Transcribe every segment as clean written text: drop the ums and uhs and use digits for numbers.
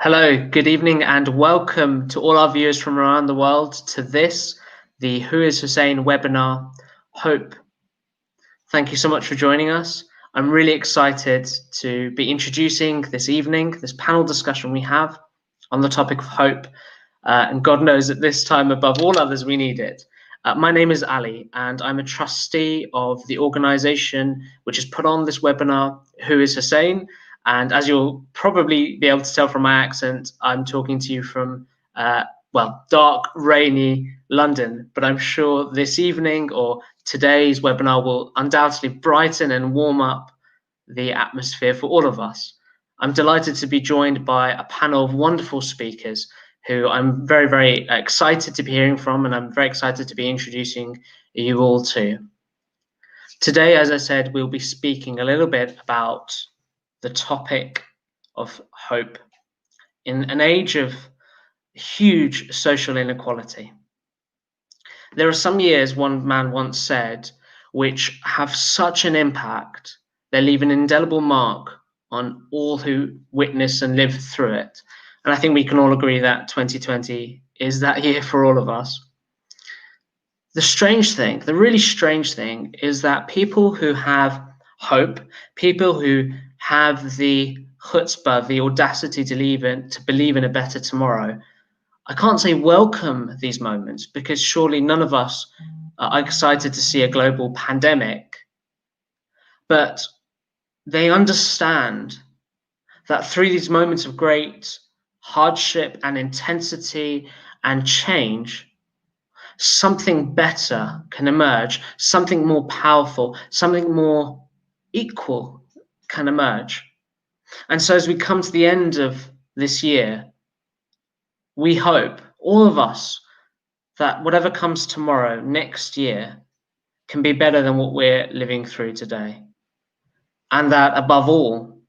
Hello, good evening, and welcome to all our viewers from around the world to the Who is Hussein webinar, Hope. Thank you so much for joining us. I'm really excited to be introducing this evening, this panel discussion we have on the topic of hope. And God knows at this time, above all others, we need it. My name is Ali, and I'm a trustee of the organization which has put on this webinar, Who is Hussein? And as you'll probably be able to tell from my accent, I'm talking to you from, dark, rainy London. But I'm sure this evening or today's webinar will undoubtedly brighten and warm up the atmosphere for all of us. I'm delighted to be joined by a panel of wonderful speakers who I'm very, very excited to be hearing from, and I'm very excited to be introducing you all to. Today, as I said, we'll be speaking a little bit about the topic of hope in an age of huge social inequality. There are some years, one man once said, which have such an impact, they leave an indelible mark on all who witness and live through it. And I think we can all agree that 2020 is that year for all of us. The strange thing, the really strange thing, is that people who have hope, people who have the chutzpah, the audacity to believe in a better tomorrow, I can't say welcome these moments, because surely none of us are excited to see a global pandemic, but they understand that through these moments of great hardship and intensity and change, something better can emerge, something more powerful, something more equal can emerge. And so as we come to the end of this year, we hope, all of us, that whatever comes tomorrow, next year, can be better than what we're living through today. And that above all,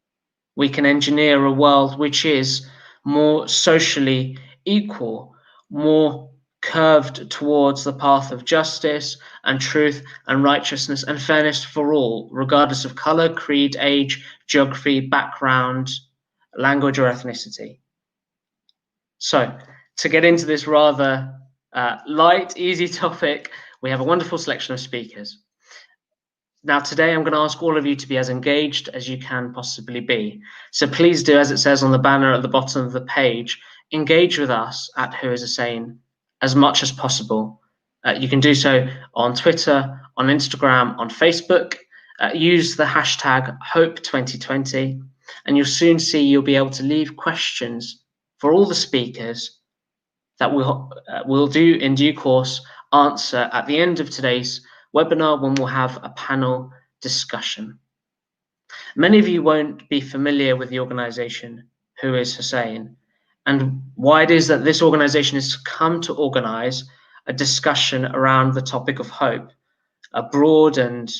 we can engineer a world which is more socially equal, more curved towards the path of justice and truth and righteousness and fairness for all, regardless of color, creed, age, geography, background, language, or ethnicity. So, to get into this rather light, easy topic, we have a wonderful selection of speakers. Now, today I'm going to ask all of you to be as engaged as you can possibly be. So please do, as it says on the banner at the bottom of the page, engage with us at Who is Hussein as much as possible. You can do so on Twitter, on Instagram, on Facebook. Use the hashtag Hope2020, and you'll soon see you'll be able to leave questions for all the speakers that we'll do in due course answer at the end of today's webinar, when we'll have a panel discussion. Many of you won't be familiar with the organization Who is Hussein, and why it is that this organization has come to organize a discussion around the topic of hope, a broad and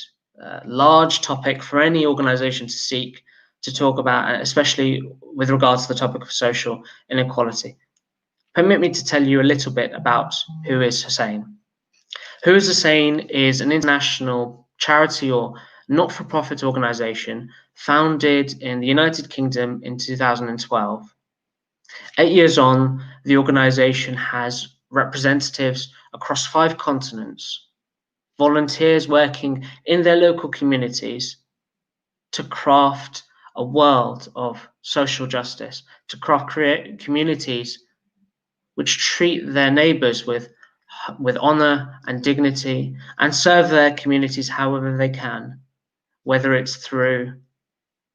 large topic for any organization to seek to talk about, especially with regards to the topic of social inequality. Permit me to tell you a little bit about Who is Hussein. Who is Hussein is an international charity or not-for-profit organization founded in the United Kingdom in 2012. 8 years on, the organization has representatives across 5 continents, volunteers working in their local communities to craft a world of social justice, to create communities which treat their neighbors with honor and dignity, and serve their communities however they can, whether it's through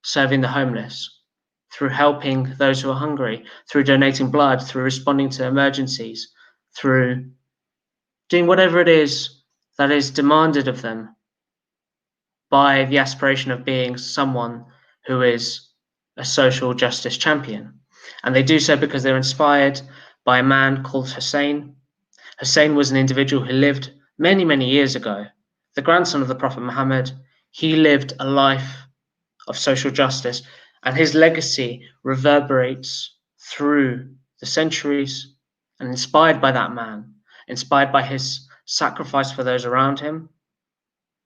serving the homeless, through helping those who are hungry, through donating blood, through responding to emergencies, through doing whatever it is that is demanded of them by the aspiration of being someone who is a social justice champion. And they do so because they're inspired by a man called Hussein. Hussein was an individual who lived many, many years ago, the grandson of the Prophet Muhammad. He lived a life of social justice, and his legacy reverberates through the centuries. And inspired by that man, inspired by his sacrifice for those around him,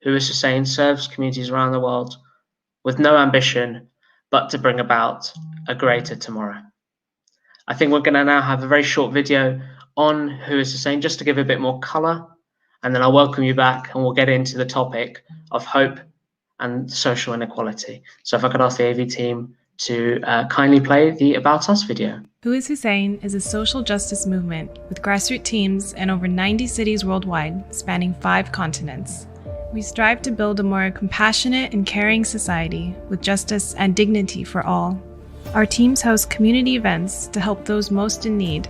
Who is Hussein serves communities around the world with no ambition but to bring about a greater tomorrow. I think we're going to now have a very short video on Who Is Hussein, just to give a bit more color, and then I'll welcome you back and we'll get into the topic of hope and social inequality. So if I could ask the AV team to kindly play the About Us video. Who Is Hussein is a social justice movement with grassroots teams in over 90 cities worldwide, spanning 5 continents. We strive to build a more compassionate and caring society with justice and dignity for all. Our teams host community events to help those most in need,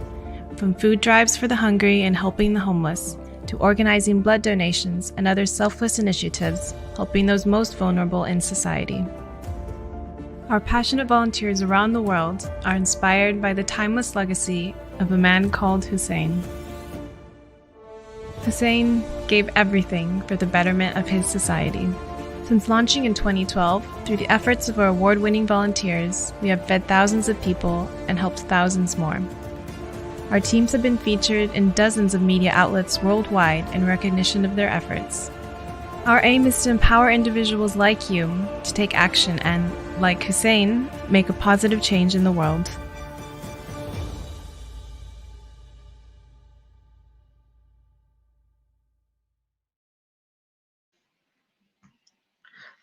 from food drives for the hungry and helping the homeless, to organizing blood donations and other selfless initiatives, helping those most vulnerable in society. Our passionate volunteers around the world are inspired by the timeless legacy of a man called Hussein. Hussein gave everything for the betterment of his society. Since launching in 2012, through the efforts of our award-winning volunteers, we have fed thousands of people and helped thousands more. Our teams have been featured in dozens of media outlets worldwide in recognition of their efforts. Our aim is to empower individuals like you to take action and, like Hussein, make a positive change in the world.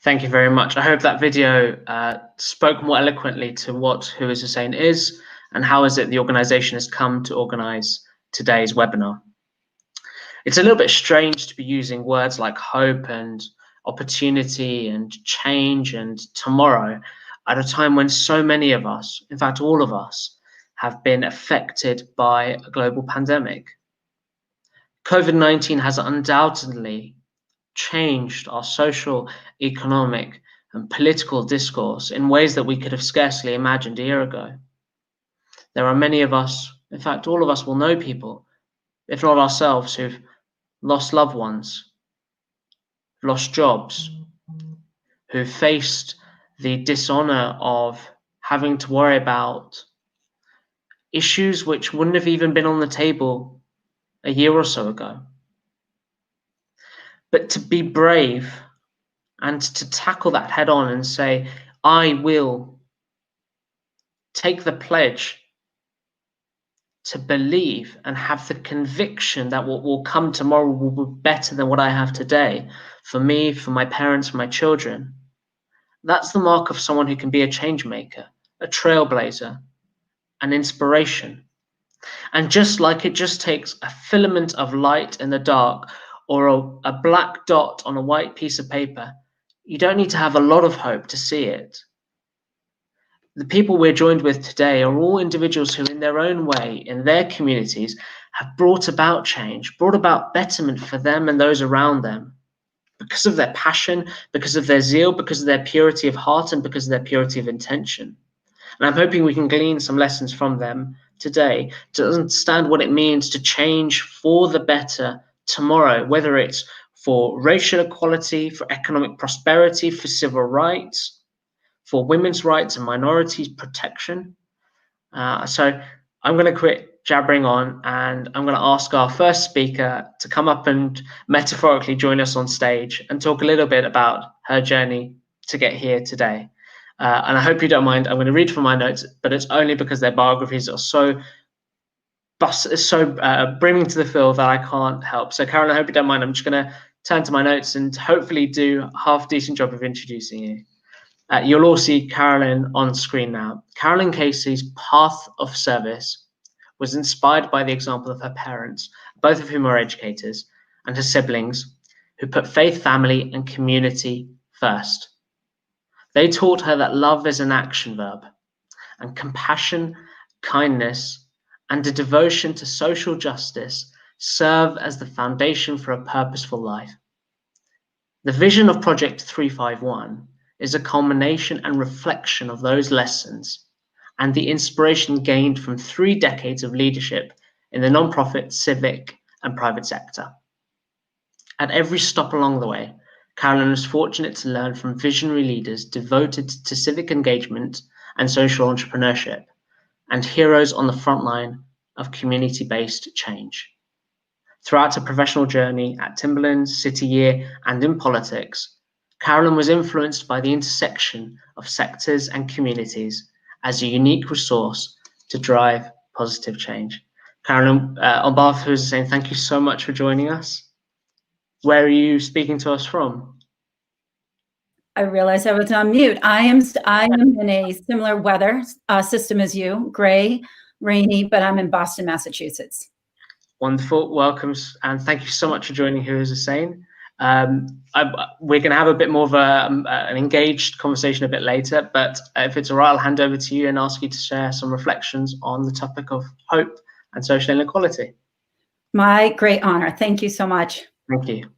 Thank you very much. I hope that video spoke more eloquently to what Who Is Hussein is and how is it the organization has come to organize today's webinar. It's a little bit strange to be using words like hope and opportunity and change and tomorrow at a time when so many of us, in fact all of us, have been affected by a global pandemic. COVID-19 has undoubtedly changed our social, economic, and political discourse in ways that we could have scarcely imagined a year ago. There are many of us, in fact, all of us will know people, if not ourselves, who've lost loved ones, lost jobs, who faced the dishonor of having to worry about issues which wouldn't have even been on the table a year or so ago. But to be brave and to tackle that head on and say, I will take the pledge to believe and have the conviction that what will come tomorrow will be better than what I have today, for me, for my parents, for my children. That's the mark of someone who can be a change maker, a trailblazer, an inspiration. And just like it just takes a filament of light in the dark or a black dot on a white piece of paper, you don't need to have a lot of hope to see it. The people we're joined with today are all individuals who, in their own way, in their communities, have brought about change, brought about betterment for them and those around them, because of their passion, because of their zeal, because of their purity of heart, and because of their purity of intention. And I'm hoping we can glean some lessons from them today to understand what it means to change for the better tomorrow, whether it's for racial equality, for economic prosperity, for civil rights, for women's rights and minorities protection. So I'm going to quit jabbering on and I'm going to ask our first speaker to come up and metaphorically join us on stage and talk a little bit about her journey to get here today. And I hope you don't mind, I'm going to read from my notes, but it's only because their biographies are so brimming to the fill that I can't help. So Carolyn, I hope you don't mind, I'm just going to turn to my notes and hopefully do a half decent job of introducing you. You'll all see Carolyn on screen now. Carolyn Casey's path of service was inspired by the example of her parents, both of whom are educators, and her siblings, who put faith, family, and community first. They taught her that love is an action verb, and compassion, kindness, and a devotion to social justice serve as the foundation for a purposeful life. The vision of Project 351 is a culmination and reflection of those lessons and the inspiration gained from 3 decades of leadership in the nonprofit, civic, and private sector. At every stop along the way, Carolyn was fortunate to learn from visionary leaders devoted to civic engagement and social entrepreneurship, and heroes on the front line of community-based change. Throughout her professional journey at Timberland, City Year, and in politics, Carolyn was influenced by the intersection of sectors and communities as a unique resource to drive positive change. Carolyn, on behalf of Who Is Hussein, thank you so much for joining us. Where are you speaking to us from? I realized I was on mute. I am in a similar weather system as you, gray, rainy, but I'm in Boston, Massachusetts. Wonderful, welcomes, and thank you so much for joining Who Is Hussein. We're going to have a bit more of an engaged conversation a bit later, but if it's all right, I'll hand over to you and ask you to share some reflections on the topic of hope and social inequality. My great honor. Thank you so much. Thank you.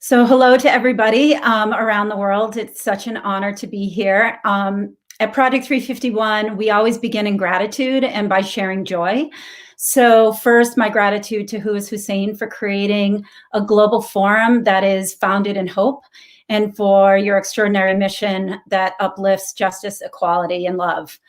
So hello to everybody around the world. It's such an honor to be here. At Project 351, we always begin in gratitude and by sharing joy. So first, my gratitude to Who Is Hussein for creating a global forum that is founded in hope, and for your extraordinary mission that uplifts justice, equality, and love.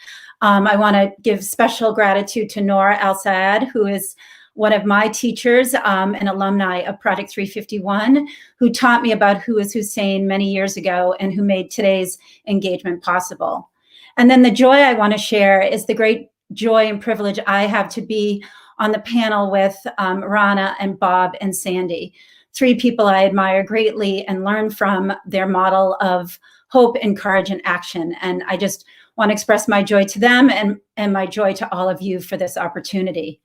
I want to give special gratitude to Nora Al-Sayed, who is one of my teachers, an alumni of Project 351, who taught me about Who Is Hussein many years ago and who made today's engagement possible. And then the joy I want to share is the great joy and privilege I have to be on the panel with Rana and Bob and Sandy, three people I admire greatly and learn from their model of hope and courage and action. And I just want to express my joy to them and my joy to all of you for this opportunity.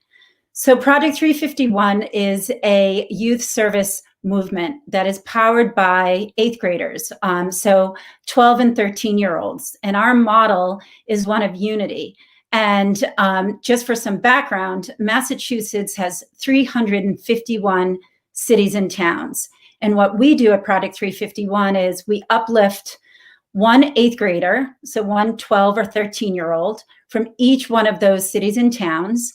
So Project 351 is a youth service movement that is powered by 8th graders, so 12 and 13-year-olds. And our model is one of unity. And just for some background, Massachusetts has 351 cities and towns. And what we do at Project 351 is we uplift one 8th grader, so one 12 or 13-year-old from each one of those cities and towns,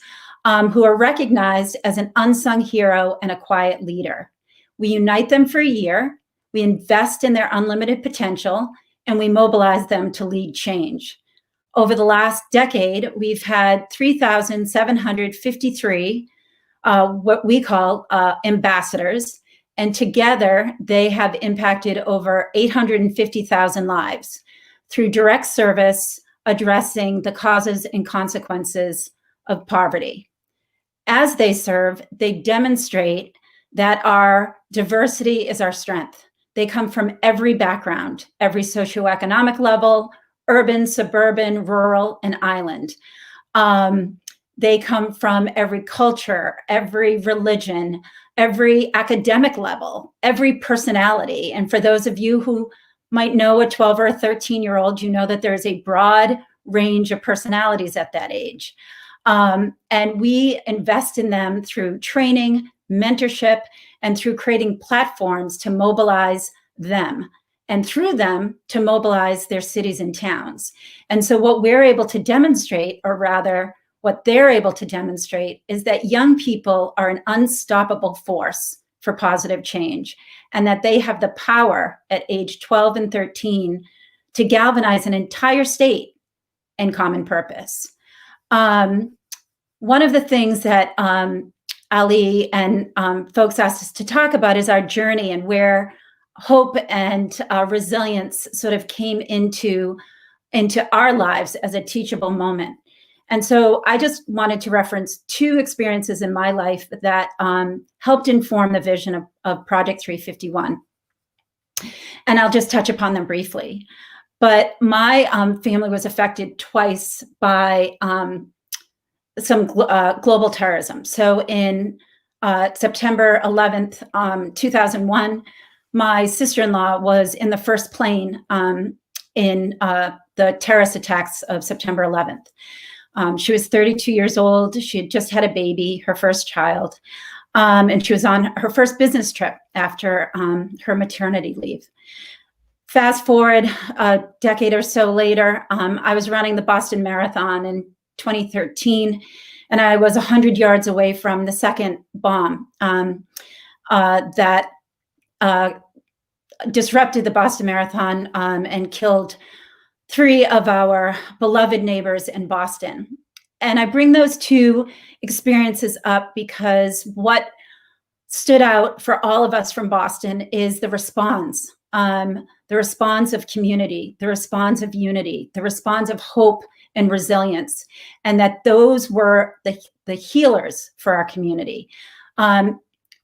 who are recognized as an unsung hero and a quiet leader. We unite them for a year, we invest in their unlimited potential, and we mobilize them to lead change. Over the last decade, we've had 3,753 what we call ambassadors, and together they have impacted over 850,000 lives through direct service addressing the causes and consequences of poverty. As they serve, they demonstrate that our diversity is our strength. They come from every background, every socioeconomic level, urban, suburban, rural, and island. They come from every culture, every religion, every academic level, every personality. And for those of you who might know a 12 or a 13-year-old, you know that there's a broad range of personalities at that age. And we invest in them through training, mentorship, and through creating platforms to mobilize them, and through them to mobilize their cities and towns. And so what we're able to demonstrate, or rather what they're able to demonstrate, is that young people are an unstoppable force for positive change, and that they have the power at age 12 and 13 to galvanize an entire state in common purpose. One of the things that Ali and folks asked us to talk about is our journey and where hope and resilience sort of came into our lives as a teachable moment. And so I just wanted to reference two experiences in my life that helped inform the vision of Project 351. And I'll just touch upon them briefly. But my family was affected twice by some global terrorism. So in September 11th, 2001, my sister-in-law was in the first plane in the terrorist attacks of September 11th. She was 32 years old. She had just had a baby, her first child, and she was on her first business trip after her maternity leave. Fast forward a decade or so later, I was running the Boston Marathon in 2013, and I was 100 yards away from the second bomb that disrupted the Boston Marathon and killed 3 of our beloved neighbors in Boston. And I bring those two experiences up because what stood out for all of us from Boston is the response. the response of community, the response of unity, the response of hope and resilience, and that those were the healers for our community.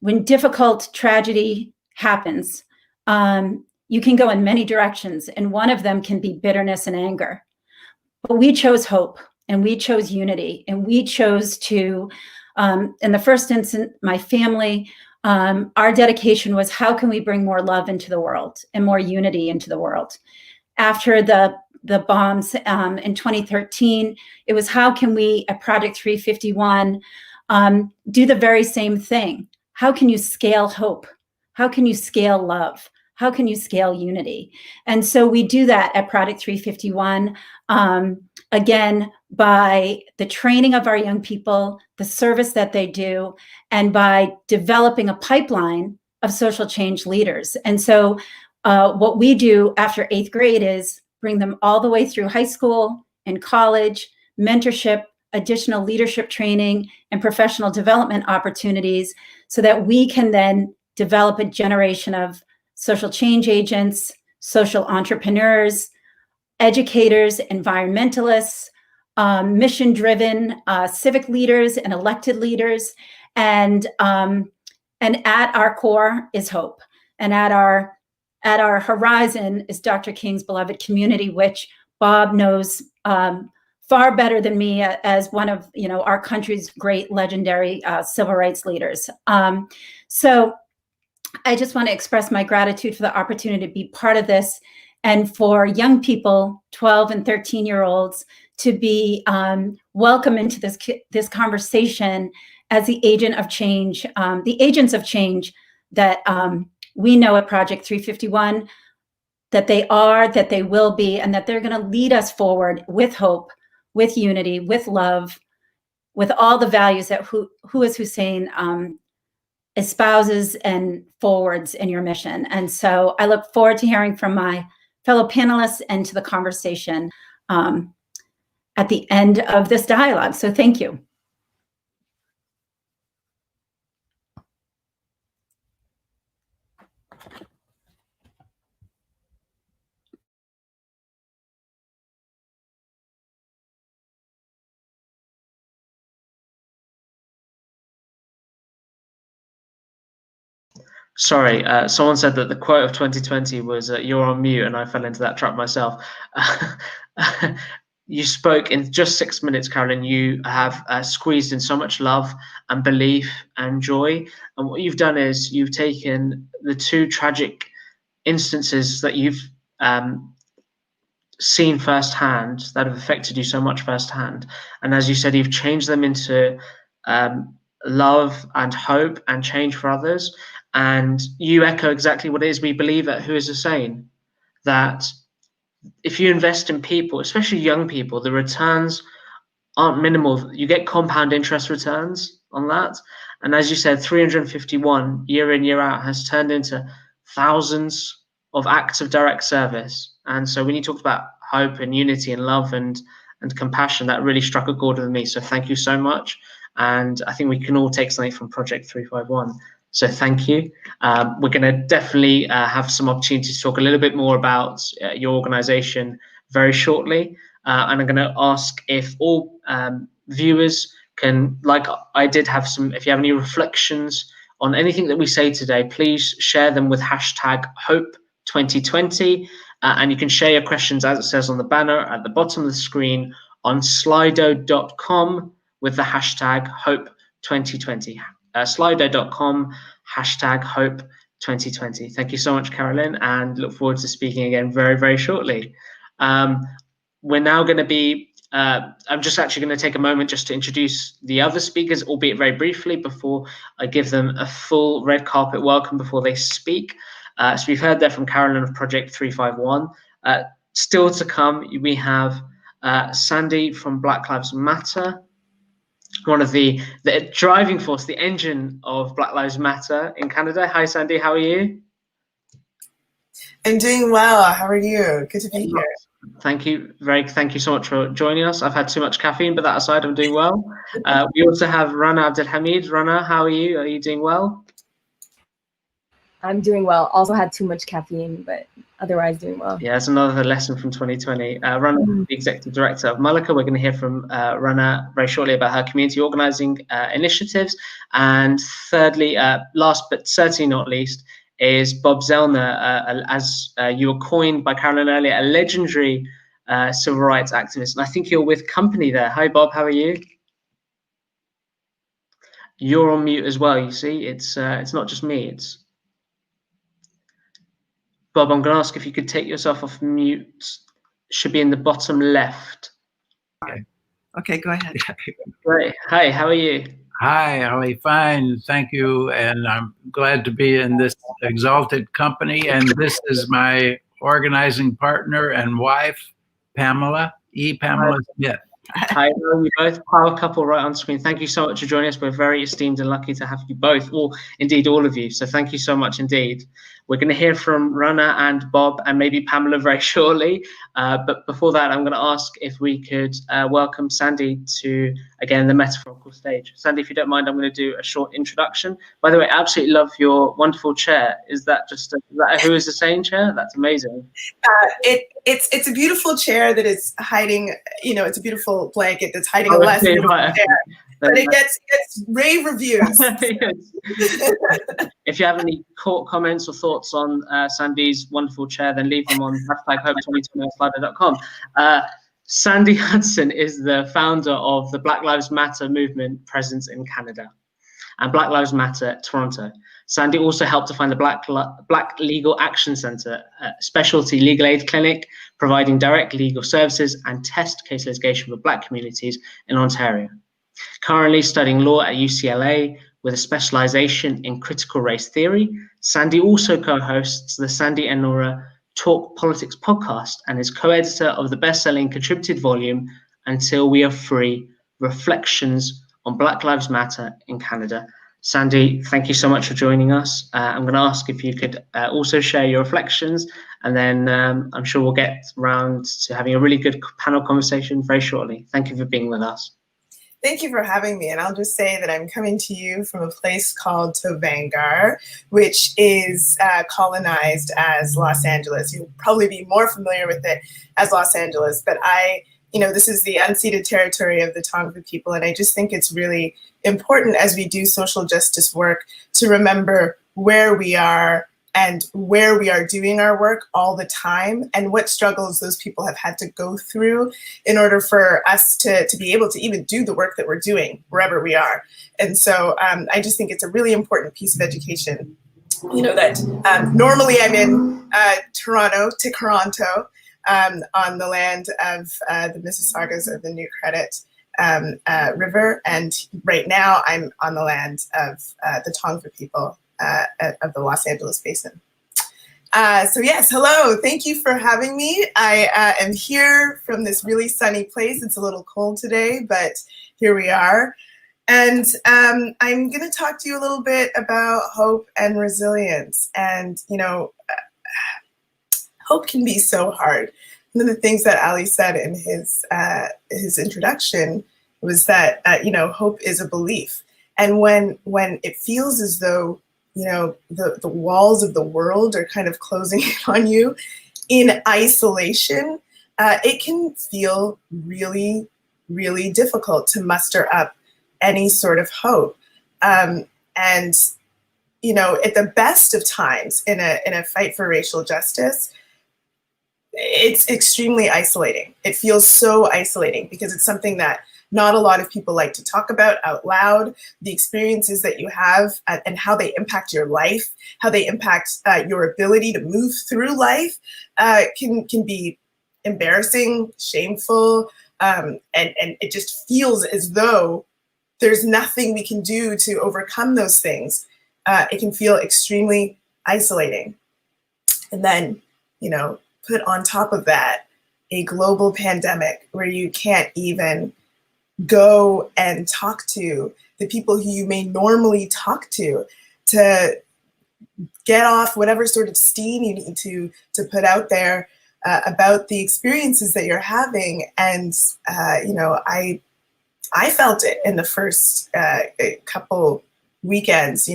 When difficult tragedy happens, you can go in many directions, and one of them can be bitterness and anger. But we chose hope, and we chose unity, and we chose to, in the first instance, my family, our dedication was, how can we bring more love into the world and more unity into the world? After the bombs in 2013, it was, how can we at Project 351 do the very same thing? How can you scale hope? How can you scale love? How can you scale unity? And so we do that at Project 351, again, by the training of our young people, the service that they do, and by developing a pipeline of social change leaders. And so what we do after 8th grade is bring them all the way through high school and college, mentorship, additional leadership training, and professional development opportunities, so that we can then develop a generation of social change agents, social entrepreneurs, educators, environmentalists, mission-driven civic leaders and elected leaders. And at our core is hope. And at our horizon is Dr. King's beloved community, which Bob knows far better than me as one of our country's great legendary civil rights leaders. So I just want to express my gratitude for the opportunity to be part of this, and for young people, 12 and 13-year-olds, to be welcome into this conversation as the agent of change, the agents of change that we know at Project 351 that they are, that they will be, and that they're going to lead us forward with hope, with unity, with love, with all the values that Who Is Hussein espouses and forwards in your mission. And so I look forward to hearing from my fellow panelists and to the conversation at the end of this dialogue. So thank you. Sorry, someone said that the quote of 2020 was "you're on mute," and I fell into that trap myself. You spoke in just 6 minutes, Carolyn. You have squeezed in so much love and belief and joy. And what you've done is you've taken the two tragic instances that you've seen firsthand, that have affected you so much firsthand. And as you said, you've changed them into love and hope and change for others. And you echo exactly what it is we believe at Who Is Hussein, that if you invest in people, especially young people, the returns aren't minimal. You get compound interest returns on that. And as you said, 351 year in, year out has turned into thousands of acts of direct service. And so when you talked about hope and unity and love and compassion, that really struck a chord with me. So thank you so much. And I think we can all take something from Project 351. So thank you. We're going to definitely have some opportunity to talk a little bit more about your organization very shortly. And I'm going to ask if all viewers can, like I did, have some, if you have any reflections on anything that we say today, please share them with hashtag Hope2020. And you can share your questions, as it says on the banner at the bottom of the screen, on slido.com with the hashtag Hope2020. Slido.com, hashtag Hope2020. Thank you so much, Carolyn, and look forward to speaking again very, very shortly. We're now going to be, I'm just actually going to take a moment just to introduce the other speakers, albeit very briefly, before I give them a full red carpet welcome before they speak. So we've heard there from Carolyn of Project 351. Still to come, we have Sandy from Black Lives Matter, one of the driving force, the engine of Black Lives Matter in Canada. Hi, Sandy, how are you? I'm doing well. How are you? Good to be here. Thank you so much for joining us. I've had too much caffeine, but that aside, I'm doing well. We also have Rana Abdelhamid. Rana, how are you? Are you doing well? I'm doing well. Also had too much caffeine, but otherwise doing well. Yeah, that's another lesson from 2020. Rana, the executive director of Malika. We're going to hear from Rana very shortly about her community organizing initiatives. And thirdly, last but certainly not least, is Bob Zellner, as you were coined by Carolyn earlier, a legendary civil rights activist. And I think you're with company there. Hi, Bob. How are you? You're on mute as well. You see, it's not just me. It's Bob. I'm going to ask if you could take yourself off mute. Should be in the bottom left. Okay, go ahead. Great. Hi. How are you? Hi, Ali. Fine, thank you. And I'm glad to be in this exalted company. And this is my organizing partner and wife, Pamela Smith. Hi, you both, power couple right on screen. Thank you so much for joining us. We're very esteemed and lucky to have you both, or indeed all of you. So thank you so much indeed. We're going to hear from Rana and Bob and maybe Pamela very shortly. But before that, I'm going to ask if we could welcome Sandy to, again, the metaphorical stage. Sandy, if you don't mind, I'm going to do a short introduction. By the way, I absolutely love your wonderful chair. Is that just a Who Is Hussein chair? That's amazing. It's a beautiful chair that is hiding, it's a beautiful blanket that's hiding a less beautiful chair. But it gets rave reviews. If you have any comments or thoughts on Sandy's wonderful chair, then leave them on #Hope2020@slido.com. Sandy Hudson is the founder of the Black Lives Matter movement presence in Canada and Black Lives Matter Toronto. Sandy also helped to find the Black Legal Action Centre, a specialty legal aid clinic providing direct legal services and test case litigation for Black communities in Ontario. Currently studying law at UCLA with a specialization in critical race theory, Sandy also co-hosts the Sandy and Nora Talk Politics podcast and is co-editor of the best-selling contributed volume, Until We Are Free, Reflections on Black Lives Matter in Canada. Sandy, thank you so much for joining us. I'm going to ask if you could also share your reflections, and then I'm sure we'll get around to having a really good panel conversation very shortly. Thank you for being with us. Thank you for having me. And I'll just say that I'm coming to you from a place called Tovangar, which is colonized as Los Angeles. You'll probably be more familiar with it as Los Angeles, but this is the unceded territory of the Tongva people. And I just think it's really important as we do social justice work to remember where we are and where we are doing our work all the time and what struggles those people have had to go through in order for us to be able to even do the work that we're doing wherever we are. And so I just think it's a really important piece of education. That normally I'm in Toronto, on the land of the Mississaugas of the New Credit River. And right now I'm on the land of the Tongva people of the Los Angeles Basin. So yes, hello, thank you for having me. I am here from this really sunny place. It's a little cold today, but here we are. And I'm gonna talk to you a little bit about hope and resilience. And hope can be so hard. One of the things that Ali said in his introduction was that hope is a belief. And when it feels as though the walls of the world are kind of closing in on you in isolation, it can feel really, really difficult to muster up any sort of hope. And at the best of times in a fight for racial justice, it's extremely isolating. It feels so isolating because it's something that not a lot of people like to talk about out loud. The experiences that you have and how they impact your life, how they impact your ability to move through life can be embarrassing, shameful, and it just feels as though there's nothing we can do to overcome those things. It can feel extremely isolating. And then, put on top of that a global pandemic where you can't even go and talk to the people who you may normally talk to get off whatever sort of steam you need to put out there about the experiences that you're having. And, I felt it in the first couple weekends,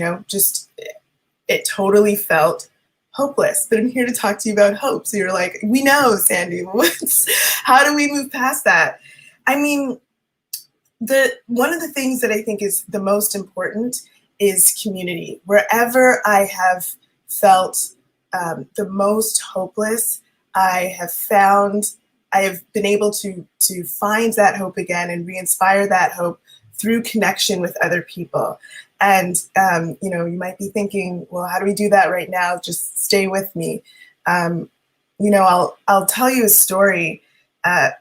it totally felt hopeless. But I'm here to talk to you about hope. So you're like, we know, Sandy, how do we move past that? I mean, one of the things that I think is the most important is community. Wherever I have felt the most hopeless, I have been able to find that hope again and re-inspire that hope through connection with other people. And you might be thinking, well, how do we do that right now? Just stay with me. I'll tell you a story.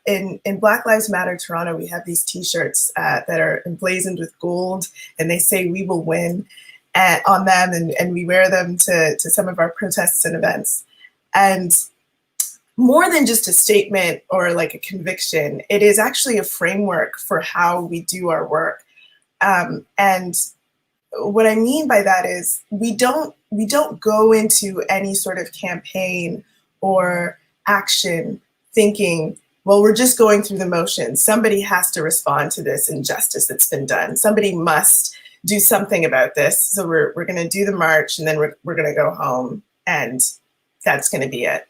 In Black Lives Matter Toronto, we have these T-shirts that are emblazoned with gold, and they say "We will win" on them, and we wear them to some of our protests and events. And more than just a statement or like a conviction, it is actually a framework for how we do our work. And what I mean by that is we don't go into any sort of campaign or action thinking, well, we're just going through the motions. Somebody has to respond to this injustice that's been done. Somebody must do something about this. So we're going to do the march, and then we're going to go home, and that's going to be it.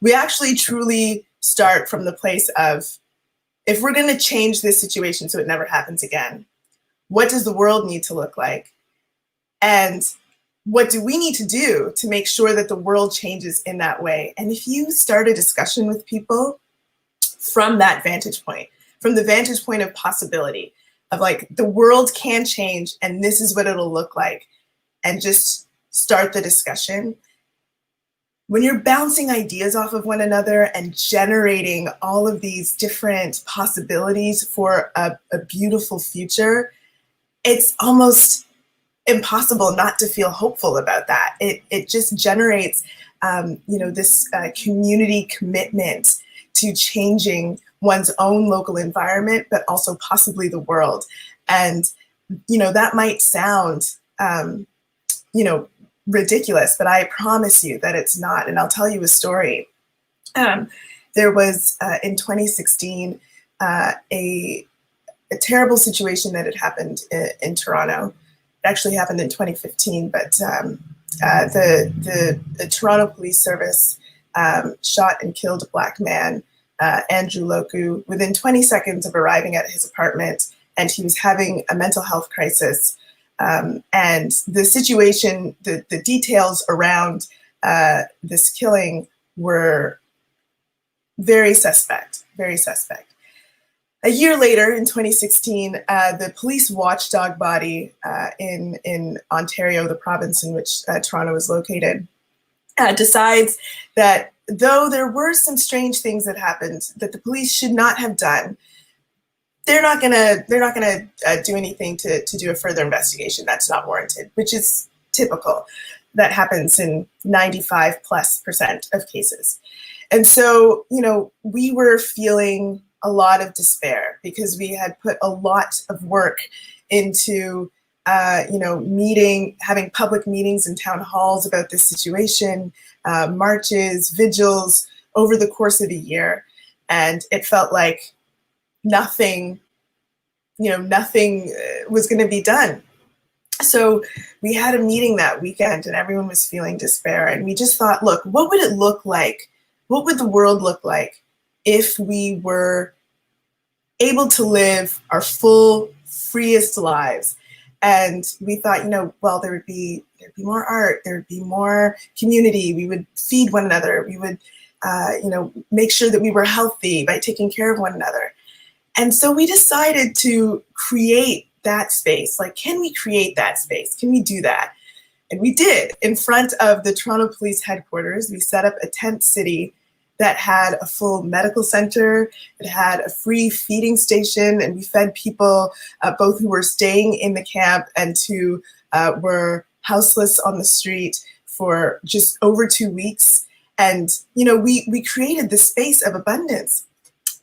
We actually truly start from the place of, if we're going to change this situation so it never happens again, what does the world need to look like? And what do we need to do to make sure that the world changes in that way? And if you start a discussion with people from that vantage point, from the vantage point of possibility, of like, the world can change and this is what it'll look like, and just start the discussion, when you're bouncing ideas off of one another and generating all of these different possibilities for a beautiful future, it's almost impossible not to feel hopeful about that. It just generates, this community commitment to changing one's own local environment, but also possibly the world. And, that might sound, ridiculous, but I promise you that it's not. And I'll tell you a story. There was, in 2016, a terrible situation that had happened in Toronto. It actually happened in 2015, but the Toronto Police Service shot and killed a Black man, Andrew Loku, within 20 seconds of arriving at his apartment, and he was having a mental health crisis. And the situation, the details around this killing were very suspect, very suspect. A year later, in 2016, the police watchdog body in Ontario, the province in which Toronto is located, decides that though there were some strange things that happened that the police should not have done, they're not gonna do anything to do a further investigation. That's not warranted, which is typical. That happens in 95+% of cases. And so, we were feeling a lot of despair because we had put a lot of work into, having public meetings and town halls about this situation, marches, vigils over the course of a year. And it felt like nothing was going to be done. So we had a meeting that weekend and everyone was feeling despair. And we just thought, look, what would it look like? What would the world look like if we were able to live our full, freest lives? And we thought, well, there'd be more art, there'd be more community. We would feed one another. We would, make sure that we were healthy by taking care of one another. And so we decided to create that space. Like, can we create that space? Can we do that? And we did. In front of the Toronto Police headquarters, we set up a tent city that had a full medical center. It had a free feeding station, and we fed people both who were staying in the camp and who were houseless on the street for just over 2 weeks. And, we created this space of abundance.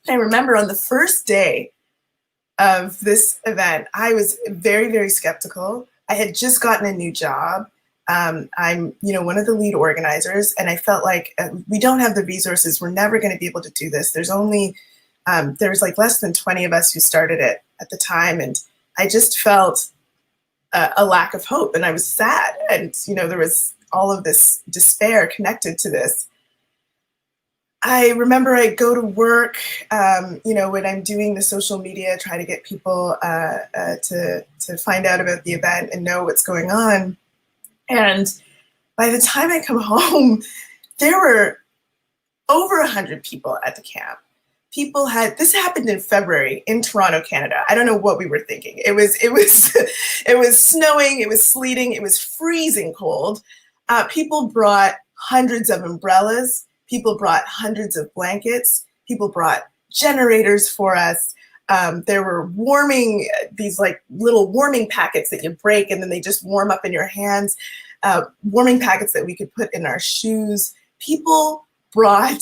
I remember on the first day of this event, I was very, very skeptical. I had just gotten a new job. I'm, one of the lead organizers, and I felt like we don't have the resources. We're never going to be able to do this. There's only, there was like less than 20 of us who started it at the time. And I just felt a lack of hope, and I was sad. And, there was all of this despair connected to this. I remember I go to work, when I'm doing the social media, try to get people to find out about the event and know what's going on. And by the time I come home, there were over 100 people at the camp. This happened in February in Toronto, Canada. I don't know what we were thinking. It was snowing, it was sleeting, it was freezing cold. People brought hundreds of umbrellas. People brought hundreds of blankets. People brought generators for us. There were these like little warming packets that you break and then they just warm up in your hands. Warming packets that we could put in our shoes. People brought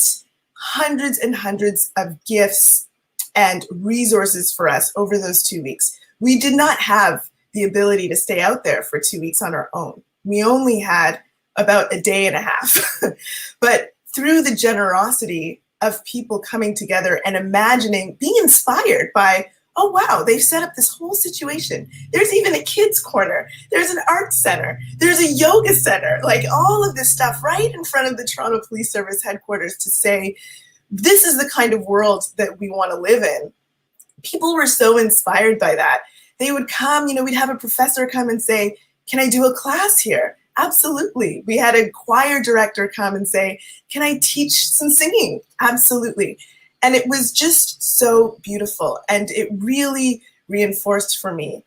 hundreds and hundreds of gifts and resources for us over those 2 weeks. We did not have the ability to stay out there for 2 weeks on our own. We only had about a day and a half. But through the generosity of people coming together and imagining, being inspired by, oh, wow, they've set up this whole situation. There's even a kids' corner. There's an art center. There's a yoga center, like all of this stuff right in front of the Toronto Police Service headquarters to say, this is the kind of world that we want to live in. People were so inspired by that. They would come, we'd have a professor come and say, can I do a class here? Absolutely. We had a choir director come and say, can I teach some singing? Absolutely. And it was just so beautiful. And it really reinforced for me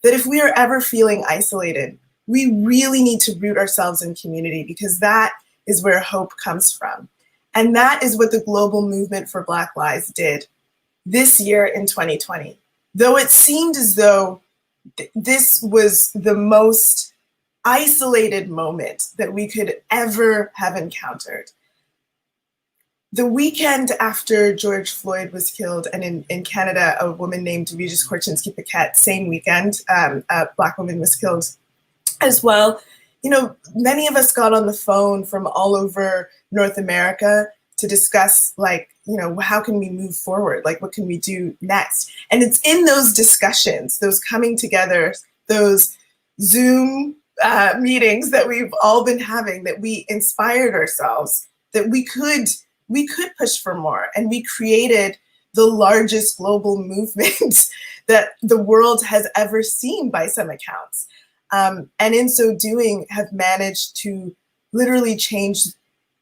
that if we are ever feeling isolated, we really need to root ourselves in community, because that is where hope comes from. And that is what the global movement for Black Lives did this year in 2020. Though it seemed as though this was the most isolated moment that we could ever have encountered. The weekend after George Floyd was killed, and in Canada, a woman named Regis Korchinski-Paquette, same weekend, a Black woman was killed as well. Many of us got on the phone from all over North America to discuss, how can we move forward? Like, what can we do next? And it's in those discussions, those coming together, those Zoom meetings that we've all been having, that we inspired ourselves, that we could push for more. And we created the largest global movement that the world has ever seen by some accounts. And in so doing, have managed to literally change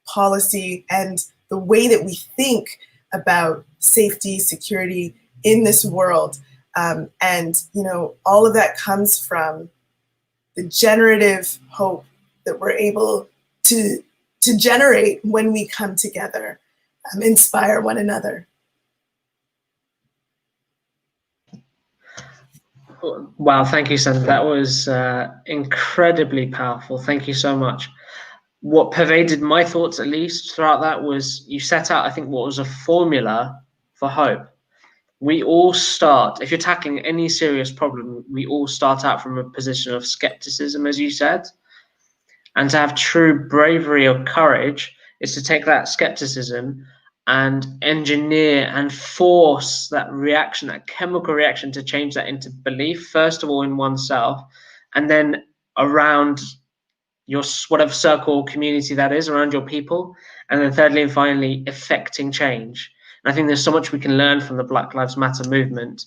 policy and the way that we think about safety, security in this world. And all of that comes from the generative hope that we're able to generate when we come together, inspire one another. Wow, thank you, Sandra. That was incredibly powerful. Thank you so much. What pervaded my thoughts, at least, throughout that was you set out, I think, what was a formula for hope. We all start, if you're tackling any serious problem, we all start out from a position of skepticism, as you said. And to have true bravery or courage is to take that skepticism and engineer and force that reaction, that chemical reaction, to change that into belief, first of all in oneself, and then around your whatever circle or community that is, around your people, and then thirdly and finally, effecting change. And I think there's so much we can learn from the Black Lives Matter movement,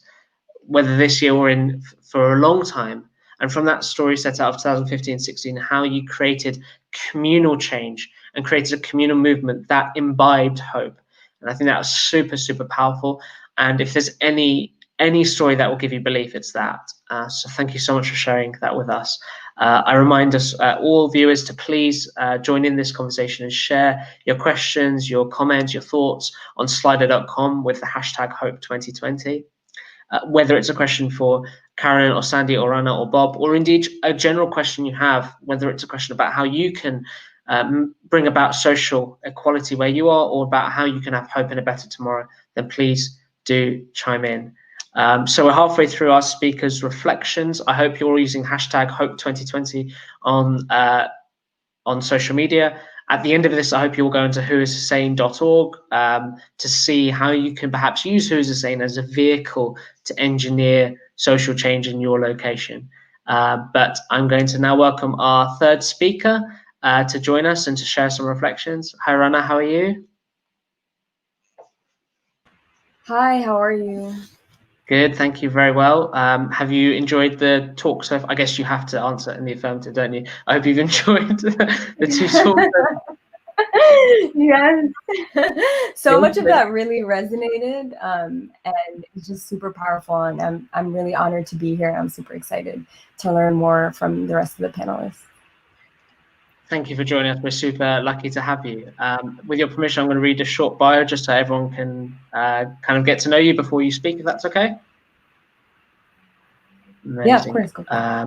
whether this year or for a long time. And from that story set out of 2015-16, how you created communal change and created a communal movement that imbibed hope. And I think that was super, super powerful. And if there's any story that will give you belief, it's that. So thank you so much for sharing that with us. I remind us, all viewers, to please join in this conversation and share your questions, your comments, your thoughts on slido.com with the hashtag Hope2020. Whether it's a question for Karen or Sandy or Rana or Bob, or indeed a general question you have, whether it's a question about how you can bring about social equality where you are, or about how you can have hope in a better tomorrow, then please do chime in. So we're halfway through our speakers' reflections. I hope you're all using hashtag Hope2020 on social media. At the end of this, I hope you'll go into whoishussein.org to see how you can perhaps use Who Is Hussein as a vehicle to engineer social change in your location. But I'm going to now welcome our third speaker to join us and to share some reflections. Hi, Rana, how are you? Hi, how are you? Good, thank you, very well. Have you enjoyed the talk? So I guess you have to answer in the affirmative, don't you? I hope you've enjoyed the two talks. Yes. So much of that really resonated, and it's just super powerful. And I'm really honored to be here. I'm super excited to learn more from the rest of the panelists. Thank you for joining us. We're super lucky to have you. With your permission, I'm going to read a short bio just so everyone can kind of get to know you before you speak, if that's okay. Amazing. Yeah, of course. Go for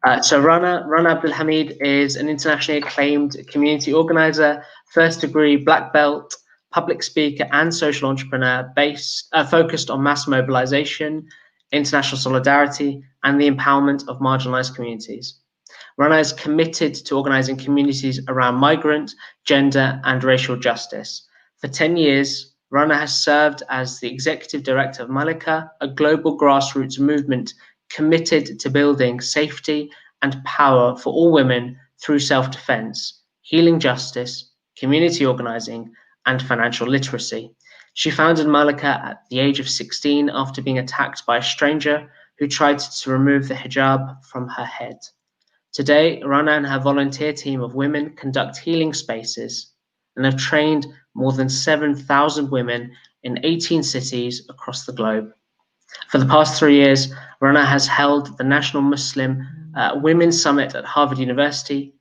it. So Rana Abdulhamid is an internationally acclaimed community organizer, first degree black belt, public speaker and social entrepreneur focused on mass mobilization, international solidarity and the empowerment of marginalized communities. Rana is committed to organizing communities around migrant, gender and racial justice. For 10 years, Rana has served as the executive director of Malika, a global grassroots movement committed to building safety and power for all women through self-defense, healing justice, community organizing, and financial literacy. She founded Malika at the age of 16 after being attacked by a stranger who tried to remove the hijab from her head. Today, Rana and her volunteer team of women conduct healing spaces and have trained more than 7,000 women in 18 cities across the globe. For the past 3 years, Rana has held the National Muslim Women's Summit at Harvard University,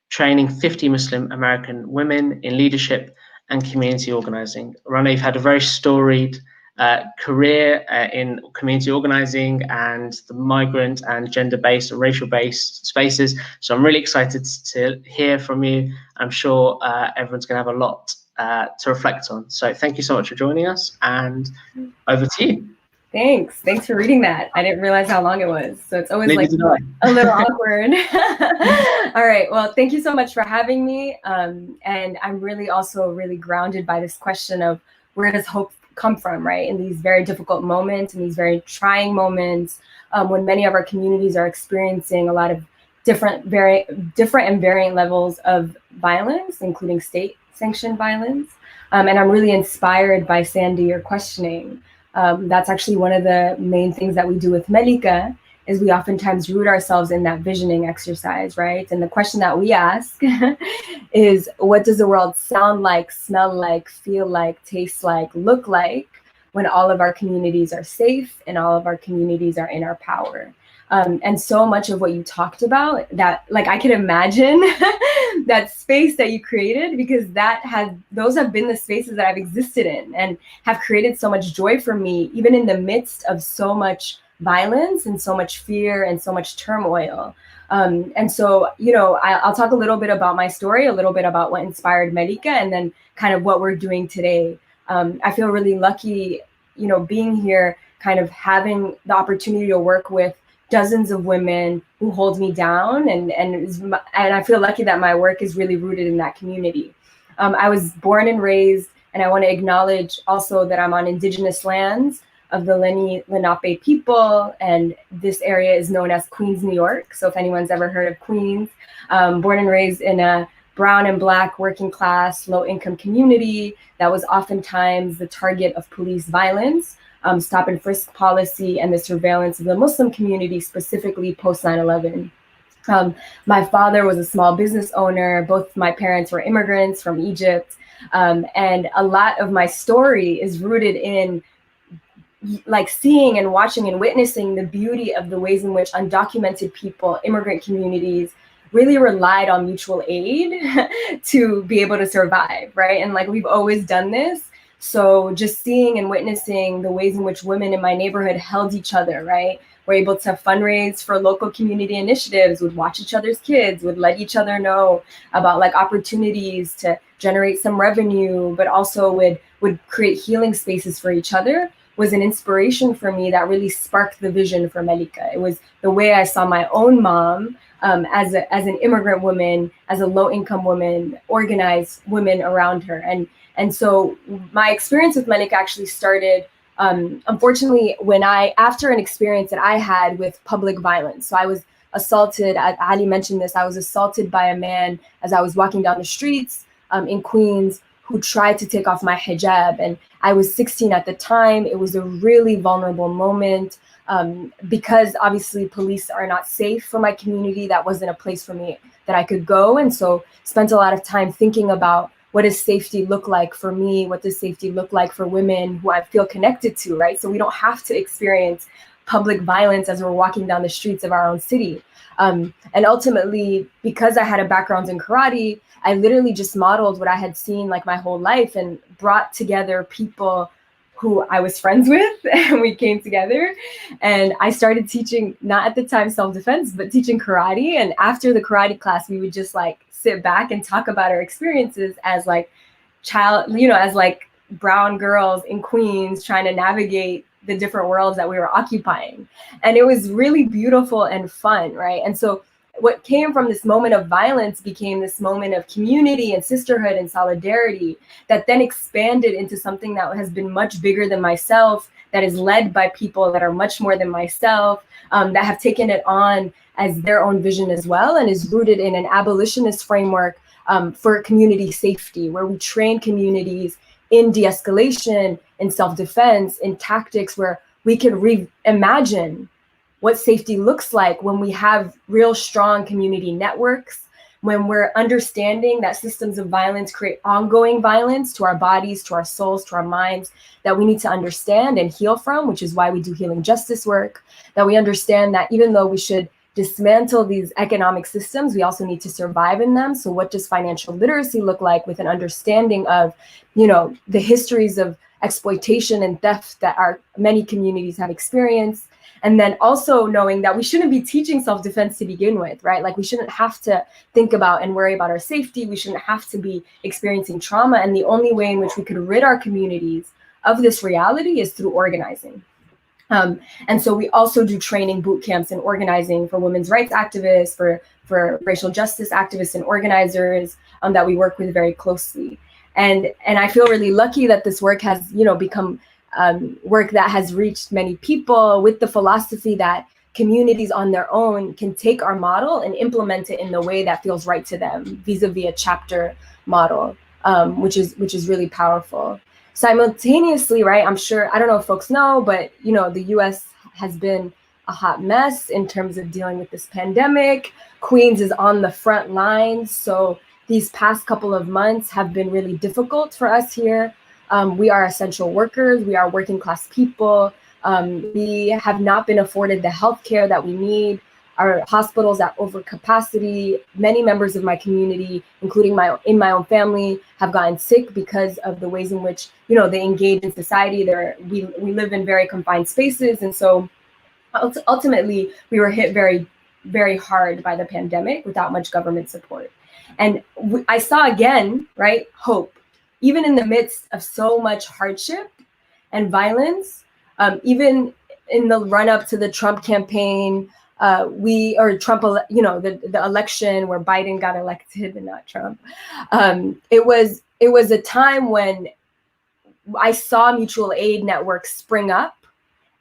training 50 Muslim American women in leadership and community organizing. Rana, you've had a very storied career in community organizing and the migrant and gender-based or racial-based spaces. So I'm really excited to hear from you. I'm sure everyone's going to have a lot to reflect on. So thank you so much for joining us, and over to you. Thanks for reading that. I didn't realize how long it was. So it's always like a little awkward. All right, well, thank you so much for having me. And I'm really also really grounded by this question of where does hope come from, right? In these very difficult moments, in these very trying moments, when many of our communities are experiencing a lot of different and varying levels of violence, including state-sanctioned violence. And I'm really inspired by Sandy, your questioning. That's actually one of the main things that we do with Malika, is we oftentimes root ourselves in that visioning exercise, right? And the question that we ask is, what does the world sound like, smell like, feel like, taste like, look like when all of our communities are safe and all of our communities are in our power? And so much of what you talked about, that, like, I can imagine that space that you created, because those have been the spaces that I've existed in and have created so much joy for me, even in the midst of so much violence and so much fear and so much turmoil. And so, I'll talk a little bit about my story, a little bit about what inspired Malika, and then kind of what we're doing today. I feel really lucky, being here, kind of having the opportunity to work with dozens of women who hold me down, and I feel lucky that my work is really rooted in that community. I was born and raised, and I want to acknowledge also that I'm on indigenous lands of the Lenni Lenape people, and this area is known as Queens, New York. So if anyone's ever heard of Queens, born and raised in a brown and black working class, low income community that was oftentimes the target of police violence, stop and frisk policy, and the surveillance of the Muslim community, specifically post 9/11. My father was a small business owner. Both my parents were immigrants from Egypt. And a lot of my story is rooted in like seeing and watching and witnessing the beauty of the ways in which undocumented people, immigrant communities, really relied on mutual aid to be able to survive, right? And like, we've always done this. So just seeing and witnessing the ways in which women in my neighborhood held each other, right? We're able to fundraise for local community initiatives, would watch each other's kids, would let each other know about like opportunities to generate some revenue, but also would create healing spaces for each other, was an inspiration for me that really sparked the vision for Malika. It was the way I saw my own mom as an immigrant woman, as a low-income woman, organize women around her. And so my experience with Malika actually started Unfortunately, after an experience that I had with public violence, so I was assaulted, Ali mentioned this, I was assaulted by a man as I was walking down the streets in Queens, who tried to take off my hijab. And I was 16 at the time. It was a really vulnerable moment because obviously police are not safe for my community. That wasn't a place for me that I could go. And so spent a lot of time thinking about, what does safety look like for me? What does safety look like for women who I feel connected to, right? So we don't have to experience public violence as we're walking down the streets of our own city. And ultimately, because I had a background in karate, I literally just modeled what I had seen like my whole life and brought together people who I was friends with, and we came together and I started teaching, not at the time self-defense, but teaching karate. And after the karate class, we would just like sit back and talk about our experiences as like as like brown girls in Queens trying to navigate the different worlds that we were occupying. And it was really beautiful and fun, right? And so what came from this moment of violence became this moment of community and sisterhood and solidarity that then expanded into something that has been much bigger than myself, that is led by people that are much more than myself, that have taken it on as their own vision as well, and is rooted in an abolitionist framework for community safety, where we train communities in de-escalation, in self-defense, in tactics where we can reimagine what safety looks like when we have real strong community networks, when we're understanding that systems of violence create ongoing violence to our bodies, to our souls, to our minds, that we need to understand and heal from, which is why we do healing justice work, that we understand that even though we should dismantle these economic systems, we also need to survive in them. So what does financial literacy look like, with an understanding of, the histories of exploitation and theft that many communities have experienced? And then also knowing that we shouldn't be teaching self-defense to begin with, right? Like we shouldn't have to think about and worry about our safety. We shouldn't have to be experiencing trauma. And the only way in which we could rid our communities of this reality is through organizing. And so we also do training boot camps and organizing for women's rights activists, for racial justice activists and organizers that we work with very closely. And I feel really lucky that this work has, become work that has reached many people, with the philosophy that communities on their own can take our model and implement it in the way that feels right to them, vis-a-vis a chapter model, which is really powerful. Simultaneously, right, I'm sure, I don't know if folks know, but the US has been a hot mess in terms of dealing with this pandemic. Queens is on the front lines. So these past couple of months have been really difficult for us here. We are essential workers. We are working class people. We have not been afforded the healthcare that we need. Our hospitals are over capacity. Many members of my community, including in my own family, have gotten sick because of the ways in which they engage in society. We live in very confined spaces, and so ultimately we were hit very, very hard by the pandemic without much government support. And I saw again, right, hope, even in the midst of so much hardship and violence, even in the run-up to the Trump campaign, the election where Biden got elected and not Trump. It was a time when I saw mutual aid networks spring up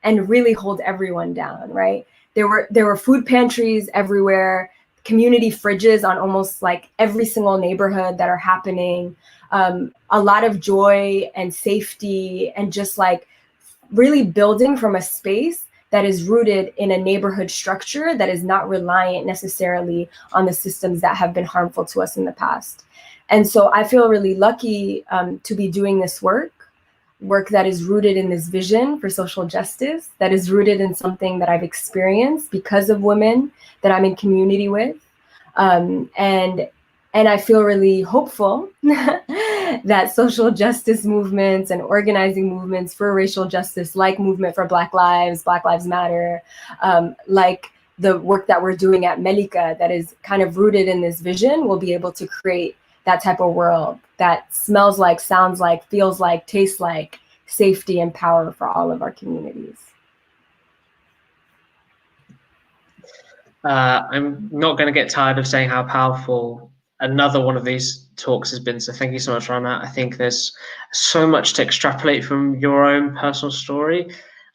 and really hold everyone down, right? There were food pantries everywhere, community fridges on almost like every single neighborhood that are happening. A lot of joy and safety, and just like really building from a space that is rooted in a neighborhood structure that is not reliant necessarily on the systems that have been harmful to us in the past. And so I feel really lucky to be doing this work that is rooted in this vision for social justice, that is rooted in something that I've experienced because of women that I'm in community with. And I feel really hopeful that social justice movements and organizing movements for racial justice, like Movement for Black Lives Matter, like the work that we're doing at Melika that is kind of rooted in this vision, will be able to create that type of world that smells like, sounds like, feels like, tastes like safety and power for all of our communities. I'm not going to get tired of saying how powerful another one of these talks has been. So thank you so much, Rana. I think there's so much to extrapolate from your own personal story.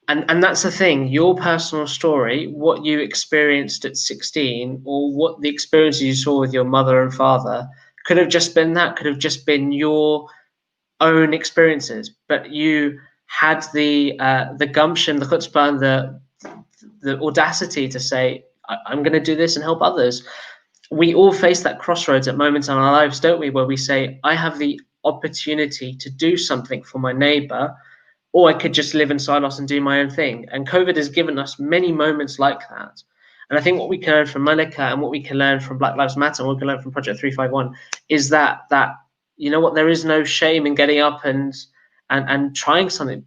And that's the thing, your personal story, what you experienced at 16, or what the experiences you saw with your mother and father, could have just been that, could have just been your own experiences. But you had the gumption, the chutzpah, and the audacity to say, I'm going to do this and help others. We all face that crossroads at moments in our lives, don't we, where we say, I have the opportunity to do something for my neighbor, or I could just live in silence and do my own thing. And COVID has given us many moments like that. And I think what we can learn from Malika, and what we can learn from Black Lives Matter, and what we can learn from Project 351, is that you know what, there is no shame in getting up and trying something.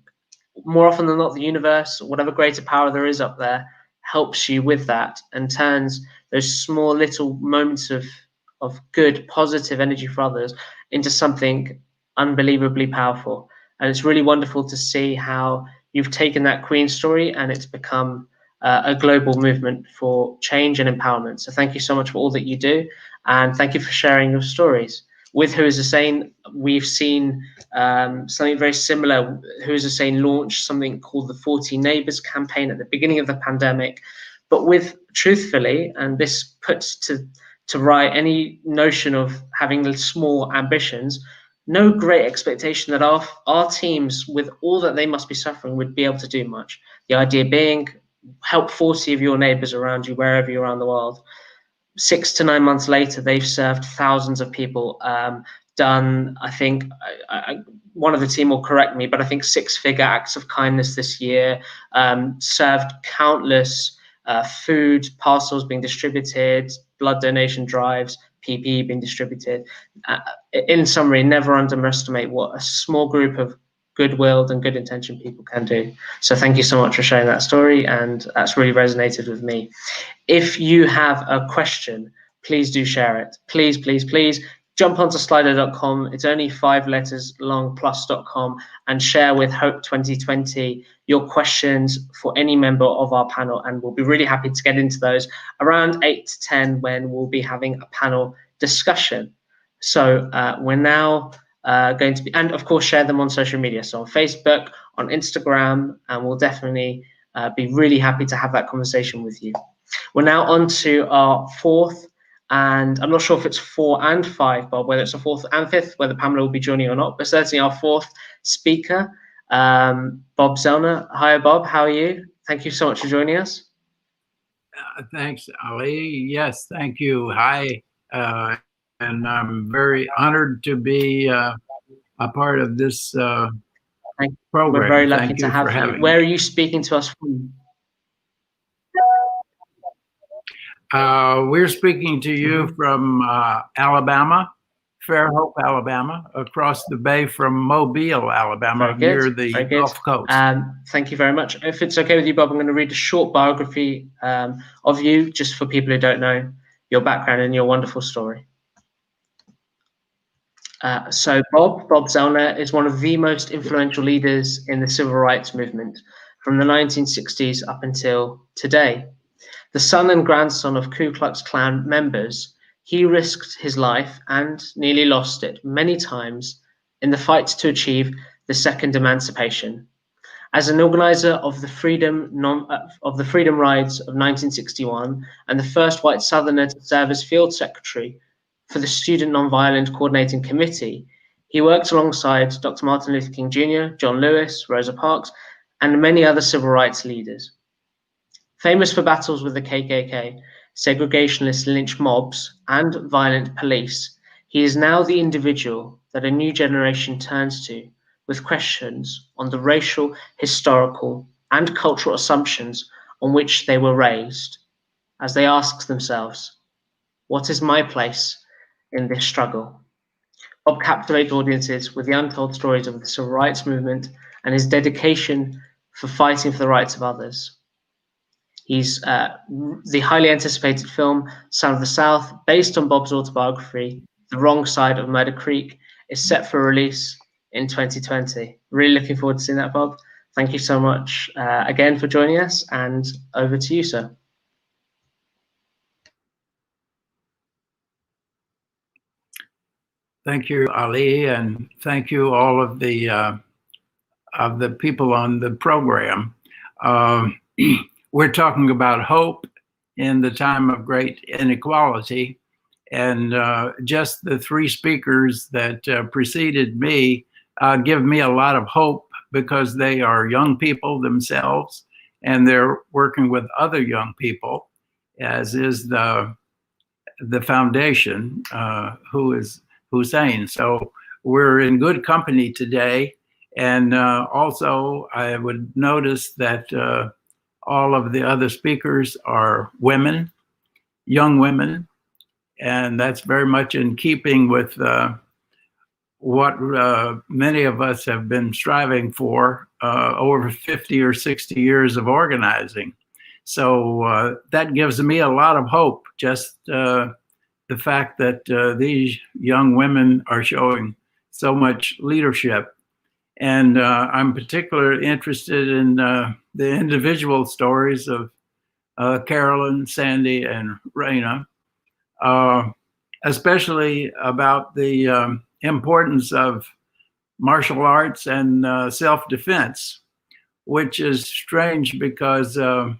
More often than not, the universe, whatever greater power there is up there, helps you with that and turns those small little moments of good, positive energy for others into something unbelievably powerful. And it's really wonderful to see how you've taken that Queen story and it's become a global movement for change and empowerment. So thank you so much for all that you do, and thank you for sharing your stories. With Who Is Hussein, we've seen something very similar. Who Is Hussein launched something called the 40 Neighbors campaign at the beginning of the pandemic, but with, truthfully, and this puts to right any notion of having small ambitions, no great expectation that our teams, with all that they must be suffering, would be able to do much. The idea being, help 40 of your neighbors around you, wherever you're around the world. 6 to 9 months later, they've served thousands of people, done, I think, one of the team will correct me, but I think 6-figure acts of kindness this year, served countless food parcels being distributed, blood donation drives, PPE being distributed. In summary, never underestimate what a small group of good-willed and good-intentioned people can do. So thank you so much for sharing that story, and that's really resonated with me. If you have a question, please do share it. Please, please, please jump onto slido.com. It's only 5 letters long, plus.com, and share with Hope 2020 your questions for any member of our panel, and we'll be really happy to get into those around 8 to 10 when we'll be having a panel discussion. So we're now going to be, and of course, share them on social media. So on Facebook, on Instagram, and we'll definitely be really happy to have that conversation with you. We're now on to our 4th, and I'm not sure if it's 4 and 5, Bob, whether it's a 4th and 5th, whether Pamela will be joining or not, but certainly our 4th speaker, Bob Zellner. Hi, Bob, how are you? Thank you so much for joining us. Thanks, Ali. Yes, thank you. Hi, and I'm very honored to be a part of this program. We're very lucky to have you. Where are you speaking to us from? We're speaking to you from Alabama, Fairhope, Alabama, across the bay from Mobile, Alabama, near the Gulf Coast. Thank you very much. If it's okay with you, Bob, I'm going to read a short biography of you, just for people who don't know your background and your wonderful story. So Bob Zellner is one of the most influential leaders in the civil rights movement from the 1960s up until today. The son and grandson of Ku Klux Klan members, he risked his life and nearly lost it many times in the fight to achieve the second emancipation. As an organizer of the Freedom Rides of 1961 and the first white Southerner to serve as field secretary for the Student Nonviolent Coordinating Committee, he worked alongside Dr. Martin Luther King Jr., John Lewis, Rosa Parks, and many other civil rights leaders. Famous for battles with the KKK, segregationist lynch mobs, and violent police, he is now the individual that a new generation turns to with questions on the racial, historical, and cultural assumptions on which they were raised, as they ask themselves, what is my place in this struggle? Bob captivates audiences with the untold stories of the civil rights movement and his dedication for fighting for the rights of others. He's the highly anticipated film, Son of the South, based on Bob's autobiography, The Wrong Side of Murder Creek, is set for release in 2020. Really looking forward to seeing that, Bob. Thank you so much again for joining us, and over to you, sir. Thank you, Ali, and thank you all of the people on the program. We're talking about hope in the time of great inequality, and just the three speakers that preceded me give me a lot of hope because they are young people themselves, and they're working with other young people, as is the foundation, Who Is Hussein. So we're in good company today. And also, I would notice that all of the other speakers are women, young women, and that's very much in keeping with what many of us have been striving for over 50 or 60 years of organizing. So that gives me a lot of hope, just the fact that these young women are showing so much leadership. And I'm particularly interested in the individual stories of Carolyn, Sandy, and Raina, especially about the importance of martial arts and self-defense, which is strange because I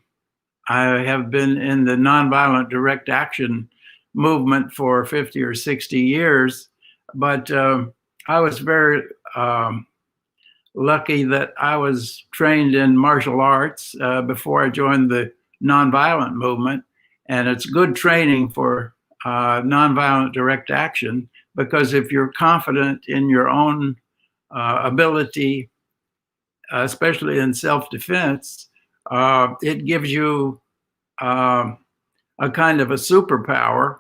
have been in the nonviolent direct action movement for 50 or 60 years, but I was very lucky that I was trained in martial arts before I joined the nonviolent movement. And it's good training for nonviolent direct action, because if you're confident in your own ability, especially in self-defense, it gives you a kind of a superpower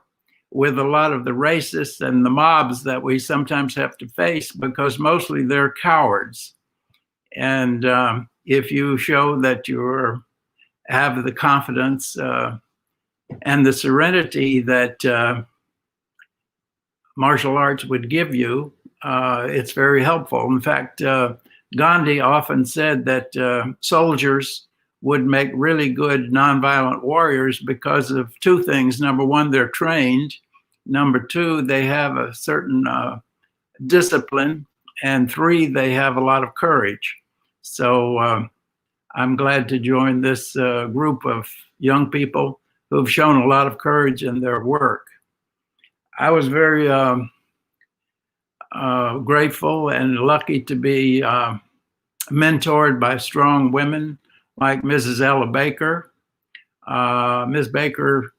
with a lot of the racists and the mobs that we sometimes have to face, because mostly they're cowards. And if you show that you have the confidence and the serenity that martial arts would give you, it's very helpful. In fact, Gandhi often said that soldiers would make really good nonviolent warriors because of two things. Number one, they're trained. Number two, they have a certain discipline. And three, they have a lot of courage. So I'm glad to join this group of young people who've shown a lot of courage in their work. I was very grateful and lucky to be mentored by strong women like Mrs. Ella Baker. Ms. Baker,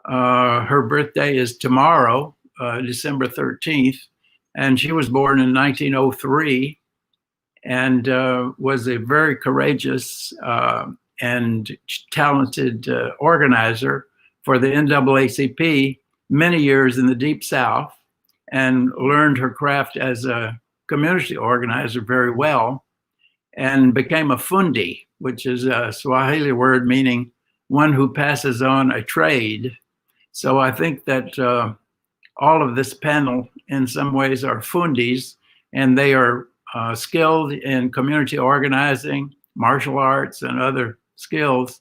her birthday is tomorrow, December 13th, and she was born in 1903. And was a very courageous and talented organizer for the NAACP, many years in the Deep South, and learned her craft as a community organizer very well, and became a fundi, which is a Swahili word meaning one who passes on a trade. So I think that all of this panel in some ways are fundis, and they are skilled in community organizing, martial arts, and other skills.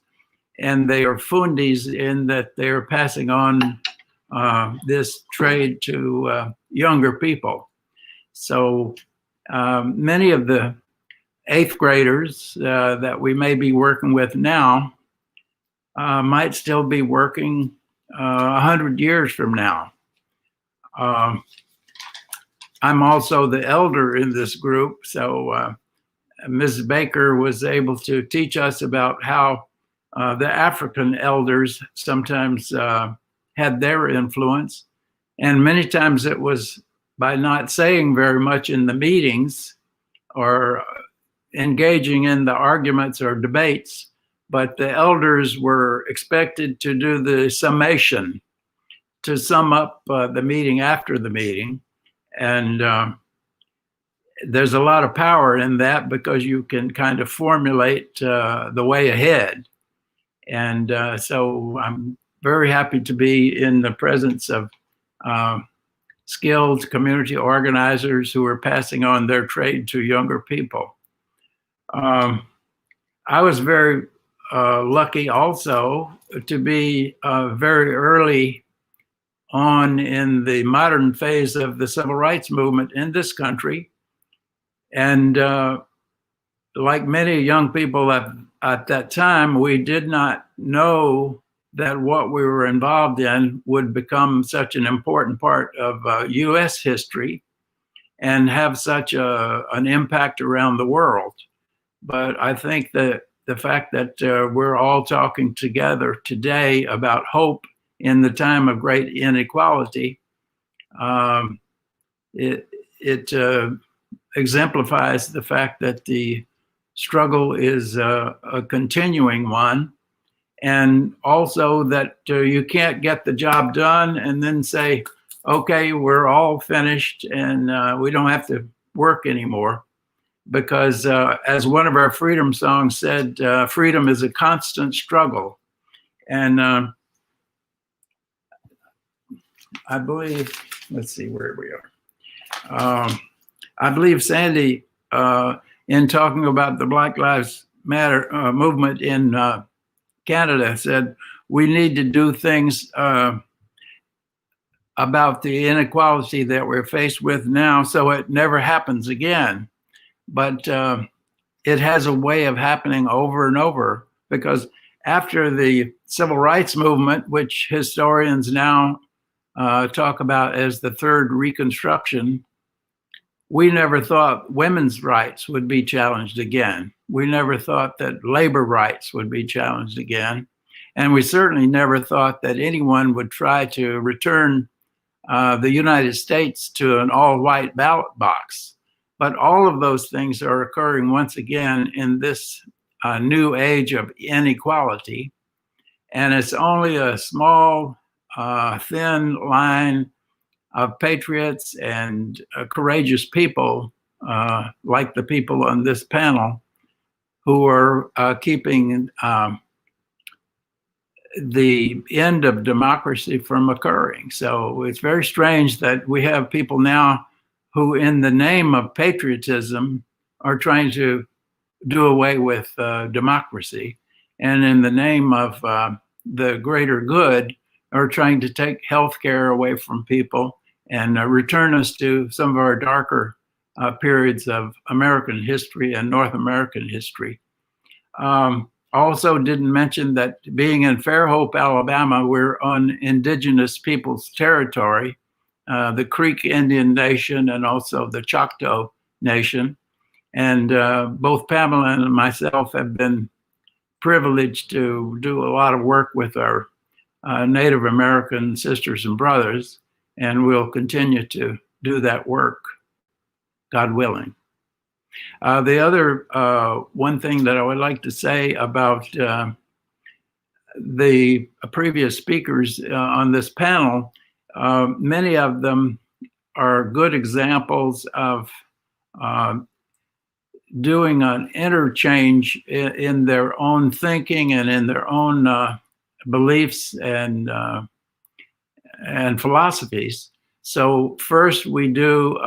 And they are fundis in that they're passing on this trade to younger people. So many of the 8th graders that we may be working with now might still be working 100 years from now. I'm also the elder in this group, so Mrs. Baker was able to teach us about how the African elders sometimes had their influence, and many times it was by not saying very much in the meetings or engaging in the arguments or debates, but the elders were expected to do the summation, to sum up the meeting after the meeting. And there's a lot of power in that because you can kind of formulate the way ahead. And so I'm very happy to be in the presence of skilled community organizers who are passing on their trade to younger people. I was very lucky also to be very early on in the modern phase of the civil rights movement in this country. And like many young people at that time, we did not know that what we were involved in would become such an important part of U.S. history and have such an impact around the world. But I think that the fact that we're all talking together today about hope in the time of great inequality, it exemplifies the fact that the struggle is a continuing one, and also that you can't get the job done and then say, okay, we're all finished and we don't have to work anymore. Because as one of our freedom songs said, freedom is a constant struggle. And I believe, let's see where we are. I believe Sandy, in talking about the Black Lives Matter movement in Canada, said we need to do things about the inequality that we're faced with now so it never happens again. But it has a way of happening over and over, because after the civil rights movement, which historians now talk about as the third Reconstruction, we never thought women's rights would be challenged again. We never thought that labor rights would be challenged again. And we certainly never thought that anyone would try to return the United States to an all-white ballot box. But all of those things are occurring once again in this new age of inequality. And it's only a small, thin line of patriots and courageous people, like the people on this panel, who are keeping the end of democracy from occurring. So it's very strange that we have people now who, in the name of patriotism, are trying to do away with democracy, and in the name of the greater good, are trying to take health care away from people and return us to some of our darker periods of American history and North American history. Also didn't mention that being in Fairhope, Alabama, we're on indigenous people's territory, the Creek Indian Nation and also the Choctaw Nation. And both Pamela and myself have been privileged to do a lot of work with our Native American sisters and brothers, and we'll continue to do that work, God willing. The other one thing that I would like to say about the previous speakers on this panel, many of them are good examples of doing an interchange in their own thinking and in their own beliefs and philosophies. So first we do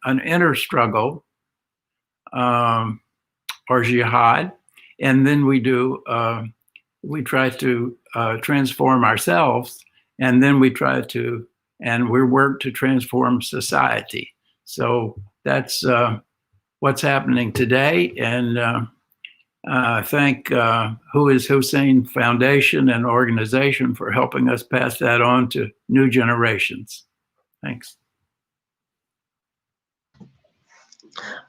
an inner struggle, or jihad, and then we try to transform ourselves, and then we work to transform society. So that's what's happening today, and thank Who Is Hussein Foundation and organization for helping us pass that on to new generations. Thanks.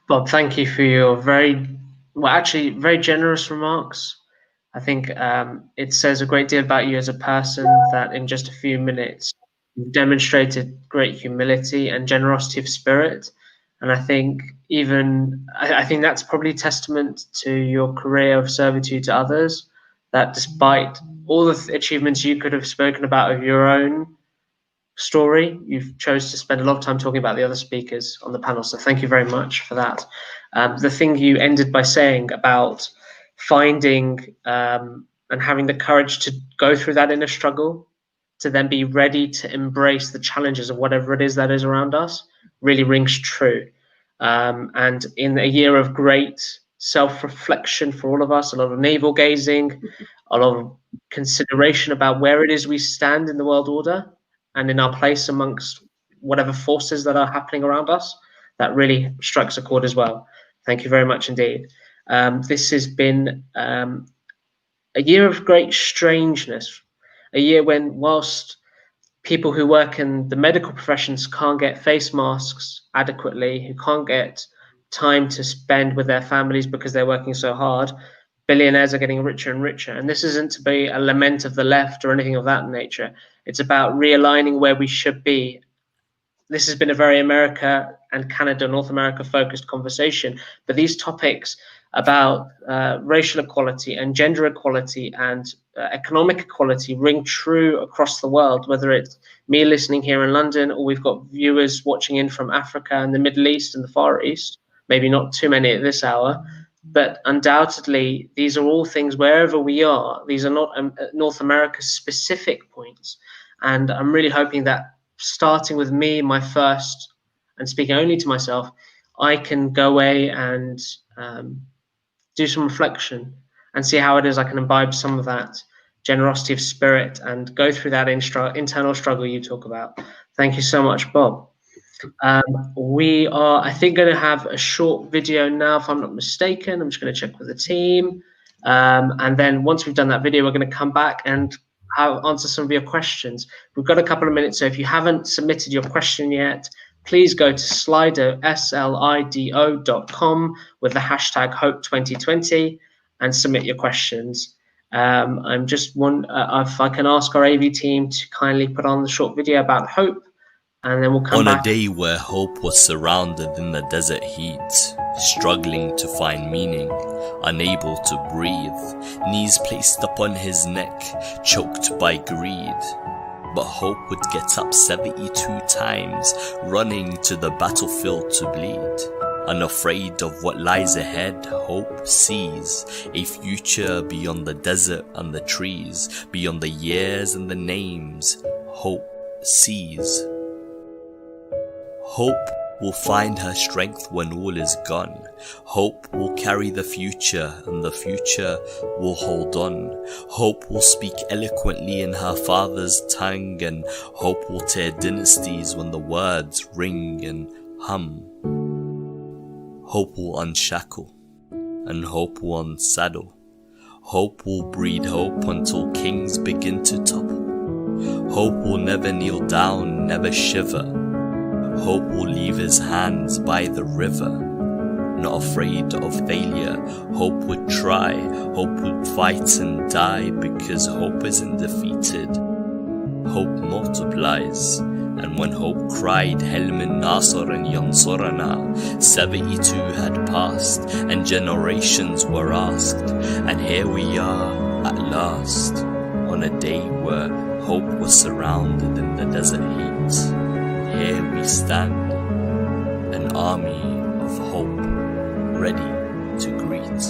Bob, thank you for your very generous remarks. I think it says a great deal about you as a person that in just a few minutes you've demonstrated great humility and generosity of spirit. And I think I think that's probably testament to your career of servitude to others, that despite all the achievements you could have spoken about of your own story, you've chose to spend a lot of time talking about the other speakers on the panel. So thank you very much for that. The thing you ended by saying about finding and having the courage to go through that inner struggle, to then be ready to embrace the challenges of whatever it is that is around us, really rings true. And in a year of great self-reflection for all of us, a lot of navel gazing, a lot of consideration about where it is we stand in the world order, and in our place amongst whatever forces that are happening around us, that really strikes a chord as well. Thank you very much indeed. This has been a year of great strangeness, a year when, whilst people who work in the medical professions can't get face masks adequately, who can't get time to spend with their families because they're working so hard, billionaires are getting richer and richer. And this isn't to be a lament of the left or anything of that nature. It's about realigning where we should be. This has been a very America and Canada, North America focused conversation, but these topics about racial equality and gender equality and economic equality ring true across the world, whether it's me listening here in London or we've got viewers watching in from Africa and the Middle East and the Far East, maybe not too many at this hour, but undoubtedly these are all things wherever we are. These are not North America specific points. And I'm really hoping that starting with me, my first, and speaking only to myself, I can go away and do some reflection and see how it is I can imbibe some of that generosity of spirit and go through that internal struggle you talk about. Thank you so much, Bob. We are, I think, going to have a short video now, if I'm not mistaken. I'm just going to check with the team. And then once we've done that video, we're going to come back and answer some of your questions. We've got a couple of minutes, so if you haven't submitted your question yet, please go to slido, slido.com with the hashtag Hope2020 and submit your questions. I'm just if I can ask our AV team to kindly put on the short video about hope, and then we'll come back. On a day where hope was surrounded in the desert heat, struggling to find meaning, unable to breathe, knees placed upon his neck, choked by greed. But hope would get up 72 times, running to the battlefield to bleed. Unafraid of what lies ahead, hope sees a future beyond the desert and the trees, beyond the years and the names. Hope sees. Hope will find her strength when all is gone. Hope will carry the future, and the future will hold on. Hope will speak eloquently in her father's tongue, and hope will tear dynasties when the words ring and hum. Hope will unshackle, and hope will unsaddle. Hope will breed hope until kings begin to topple. Hope will never kneel down, never shiver. Hope will leave his hands by the river. Not afraid of failure, hope would try. Hope would fight and die, because hope isn't defeated. Hope multiplies. And when hope cried, Hel min Nasr and Yansurana, 72 had passed, and generations were asked. And here we are, at last, on a day where hope was surrounded in the desert heat. Here we stand, an army of hope, ready to greet.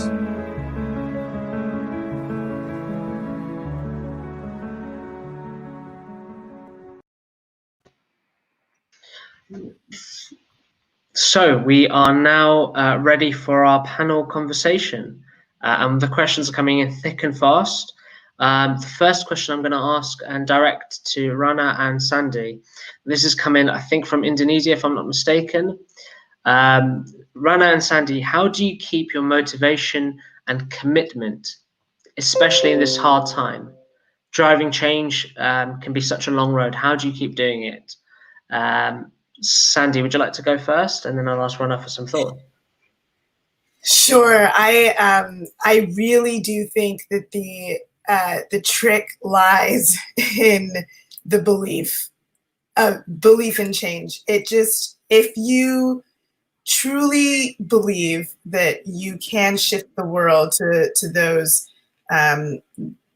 So we are now ready for our panel conversation. And the questions are coming in thick and fast. The first question I'm going to ask and direct to Rana and Sandy. This is coming, I think, from Indonesia, if I'm not mistaken. Rana and Sandy, how do you keep your motivation and commitment, especially in this hard time? Driving change can be such a long road. How do you keep doing it? Sandy, would you like to go first? And then I'll ask Rana for some thought. Sure. I really do think that the trick lies in the belief in change. If you truly believe that you can shift the world to those,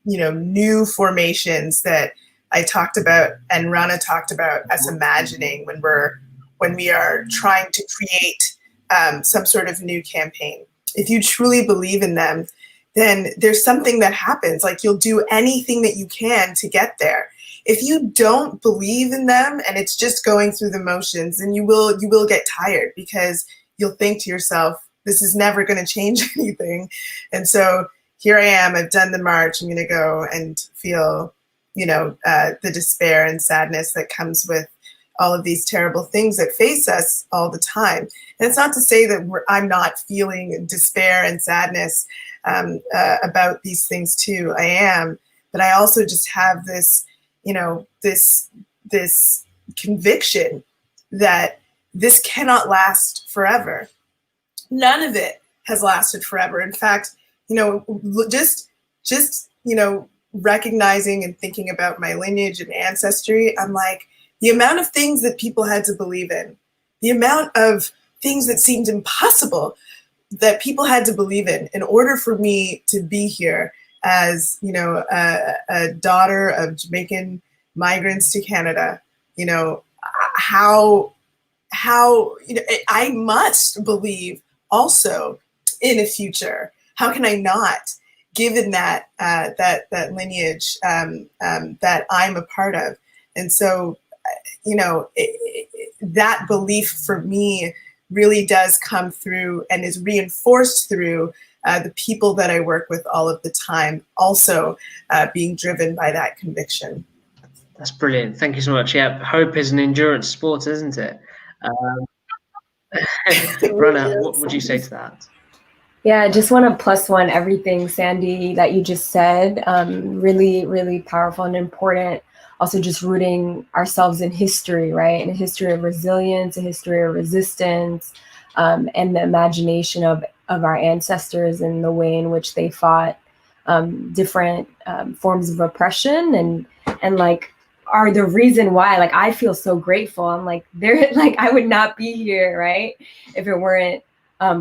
new formations that I talked about and Rana talked about us imagining when we are trying to create some sort of new campaign. If you truly believe in them, then there's something that happens. Like, you'll do anything that you can to get there. If you don't believe in them and it's just going through the motions, then you will get tired, because you'll think to yourself, this is never going to change anything. And so here I am, I've done the march, I'm going to go and feel the despair and sadness that comes with all of these terrible things that face us all the time. And it's not to say that I'm not feeling despair and sadness about these things too. I am, but I also just have this, this conviction that this cannot last forever. None of it has lasted forever. In fact, just recognizing and thinking about my lineage and ancestry, I'm like, the amount of things that people had to believe in, the amount of things that seemed impossible that people had to believe in order for me to be here as, a daughter of Jamaican migrants to Canada, how I must believe also in a future. How can I not, given that that lineage that I'm a part of? And so, that belief for me really does come through and is reinforced through the people that I work with all of the time, also being driven by that conviction. That's brilliant. Thank you so much. Yeah, hope is an endurance sport, isn't it? Rana, what would you say to that? Yeah, I just want to plus one everything, Sandy, that you just said. Really, really powerful and important. Also just rooting ourselves in history, right? In a history of resilience, a history of resistance, and the imagination of our ancestors and the way in which they fought different forms of oppression and like are the reason why, like, I feel so grateful. I'm like, I would not be here, right? If it weren't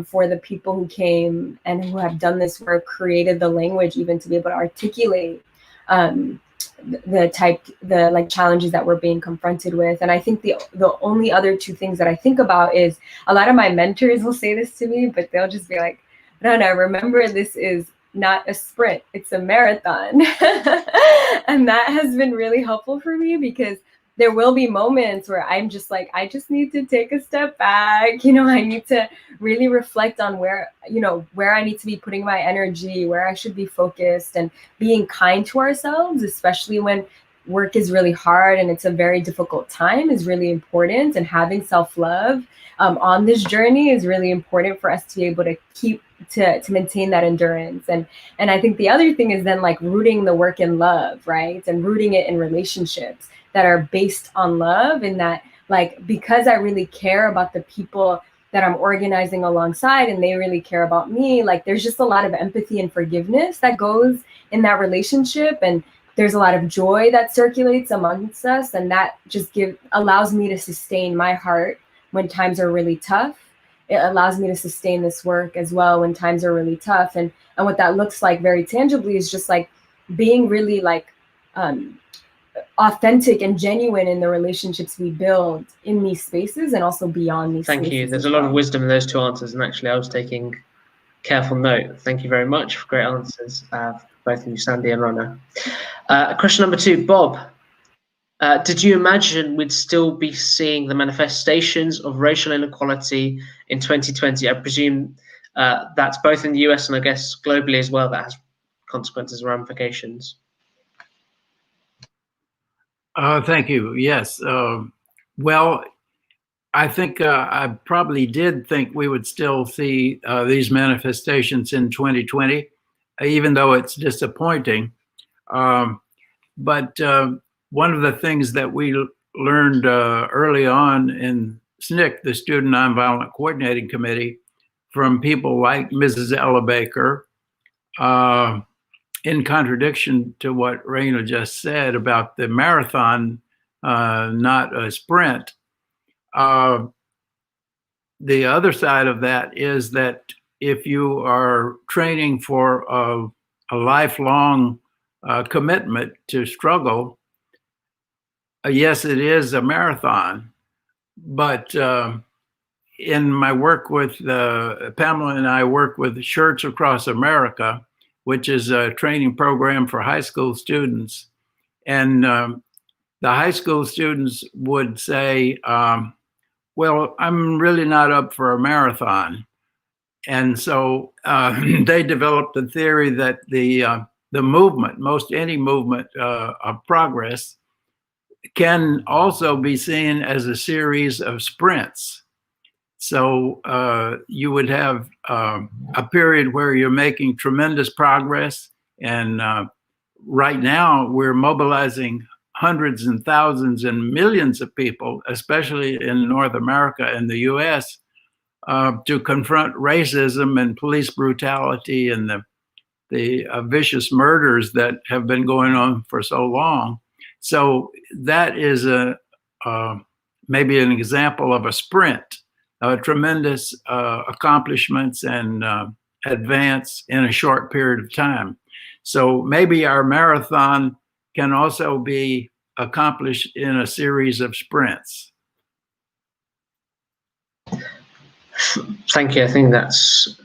for the people who came and who have done this work, created the language even to be able to articulate the challenges that we're being confronted with. And I think the only other two things that I think about is a lot of my mentors will say this to me, but they'll just be like, Rana, remember, this is not a sprint, it's a marathon. And that has been really helpful for me, because there will be moments where I'm just like, I just need to take a step back. I need to really reflect on where I need to be putting my energy, where I should be focused, and being kind to ourselves, especially when work is really hard and it's a very difficult time, is really important. And having self-love on this journey is really important for us to be able to keep to maintain that endurance. And I think the other thing is then like rooting the work in love, right? And rooting it in relationships that are based on love, and that, like, because I really care about the people that I'm organizing alongside and they really care about me, like there's just a lot of empathy and forgiveness that goes in that relationship, and there's a lot of joy that circulates amongst us, and that just allows me to sustain my heart when times are really tough. It allows me to sustain this work as well when times are really tough. And what that looks like very tangibly is just like being really like authentic and genuine in the relationships we build in these spaces and also beyond these spaces. Thank you. There's a lot of wisdom in those two answers, and actually I was taking careful note. Thank you very much for great answers, both of you, Sandy and Rana. Question number 2, Bob. Did you imagine we'd still be seeing the manifestations of racial inequality in 2020? I presume that's both in the US and I guess globally as well, that has consequences and ramifications. Thank you. Yes. Well, I think I probably did think we would still see these manifestations in 2020, even though it's disappointing. But one of the things that we learned early on in SNCC, the Student Nonviolent Coordinating Committee, from people like Mrs. Ella Baker, in contradiction to what Raina just said about the marathon, not a sprint. The other side of that is that if you are training for a lifelong commitment to struggle, yes, it is a marathon. But in my work with Pamela and I work with Shirts Across America, which is a training program for high school students. And the high school students would say, well, I'm really not up for a marathon. And so they developed the theory that the the movement, most any movement of progress, can also be seen as a series of sprints. So you would have a period where you're making tremendous progress. And right now we're mobilizing hundreds and thousands and millions of people, especially in North America and the US, to confront racism and police brutality and the vicious murders that have been going on for so long. So that is maybe an example of a sprint, tremendous accomplishments and advance in a short period of time. So maybe our marathon can also be accomplished in a series of sprints. Thank you. I think that's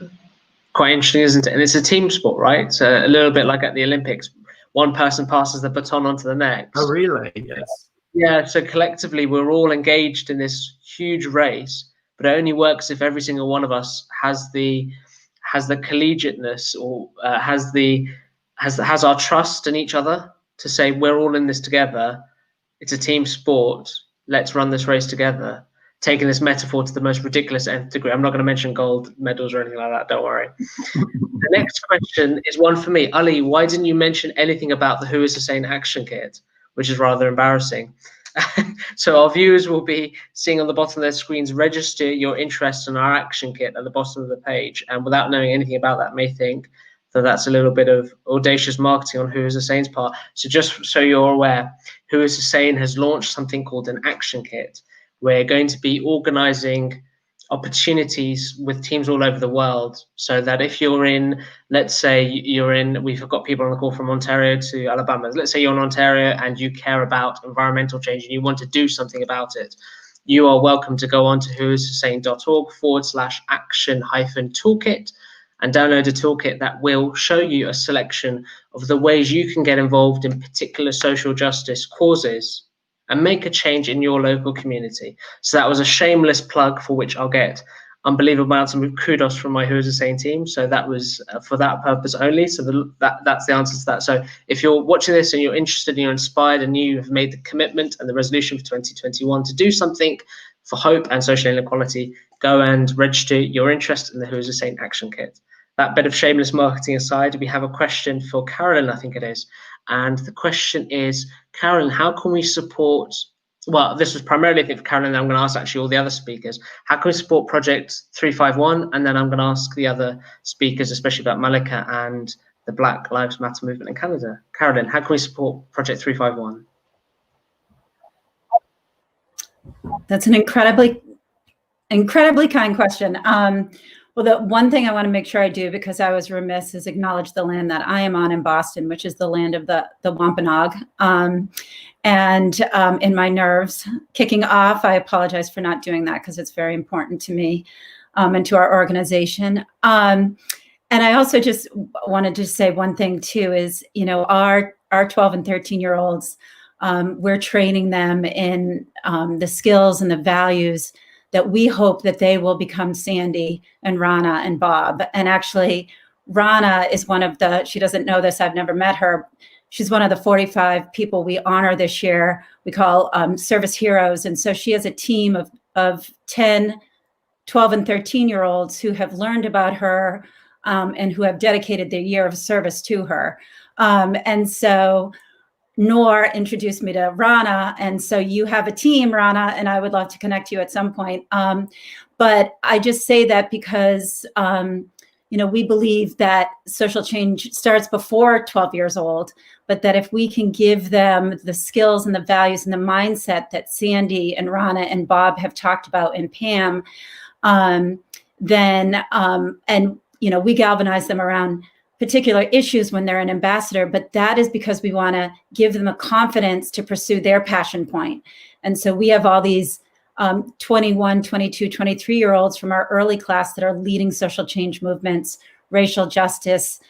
quite interesting, isn't it? And it's a team sport, right? So a little bit like at the Olympics, one person passes the baton on to the next. A relay, yes. Yeah, so collectively we're all engaged in this huge race, but it only works if every single one of us has the collegiateness, or has our trust in each other to say we're all in this together. It's a team sport. Let's run this race together. Taking this metaphor to the most ridiculous nth degree. I'm not going to mention gold medals or anything like that. Don't worry. The next question is one for me. Ali, why didn't you mention anything about the Who Is Hussein action kit, which is rather embarrassing? So our viewers will be seeing on the bottom of their screens, register your interest in our action kit at the bottom of the page. And without knowing anything about that, may think that that's a little bit of audacious marketing on Who Is Hussein's part. So just so you're aware, Who Is Hussein has launched something called an action kit. We're going to be organizing opportunities with teams all over the world, so that if you're in, let's say we've got people on the call from Ontario to Alabama. Let's say you're in Ontario and you care about environmental change and you want to do something about it. You are welcome to go on to whoishussein.org/action-toolkit and download a toolkit that will show you a selection of the ways you can get involved in particular social justice causes and make a change in your local community. So that was a shameless plug for which I'll get unbelievable amounts of kudos from my Who Is Hussein team. So that was for that purpose only. So that's the answer to that. So if you're watching this and you're interested and you're inspired and you have made the commitment and the resolution for 2021 to do something for hope and social inequality, go and register your interest in the Who Is Hussein action kit. That bit of shameless marketing aside, we have a question for Carolyn, I think it is. And the question is, Carolyn, how can we support, well, this was primarily I think for Carolyn, I'm going to ask actually all the other speakers, how can we support Project 351? And then I'm going to ask the other speakers, especially about Malika and the Black Lives Matter movement in Canada. Carolyn, how can we support Project 351? That's an incredibly kind question. Well, the one thing I want to make sure I do, because I was remiss, is acknowledge the land that I am on in Boston, which is the land of the Wampanoag. And in my nerves kicking off, I apologize for not doing that because it's very important to me and to our organization. And I also just wanted to say one thing too is, you know, our 12 and 13-year-olds, we're training them in the skills and the values that we hope that they will become Sandy and Rana and Bob. And actually, Rana is one of the, she doesn't know this, I've never met her. She's one of the 45 people we honor this year. We call service heroes. And so she has a team of 10, 12 and 13-year-olds who have learned about her and who have dedicated their year of service to her. And so Noor introduced me to Rana, and so you have a team, Rana, and I would love to connect you at some point. But I just say that because, you know, we believe that social change starts before 12 years old, but that if we can give them the skills and the values and the mindset that Sandy and Rana and Bob have talked about, and Pam, then, and, you know, we galvanize them around particular issues when they're an ambassador, but that is because we want to give them a confidence to pursue their passion point. And so we have all these 21, 22, 23-year-olds from our early class that are leading social change movements, racial justice,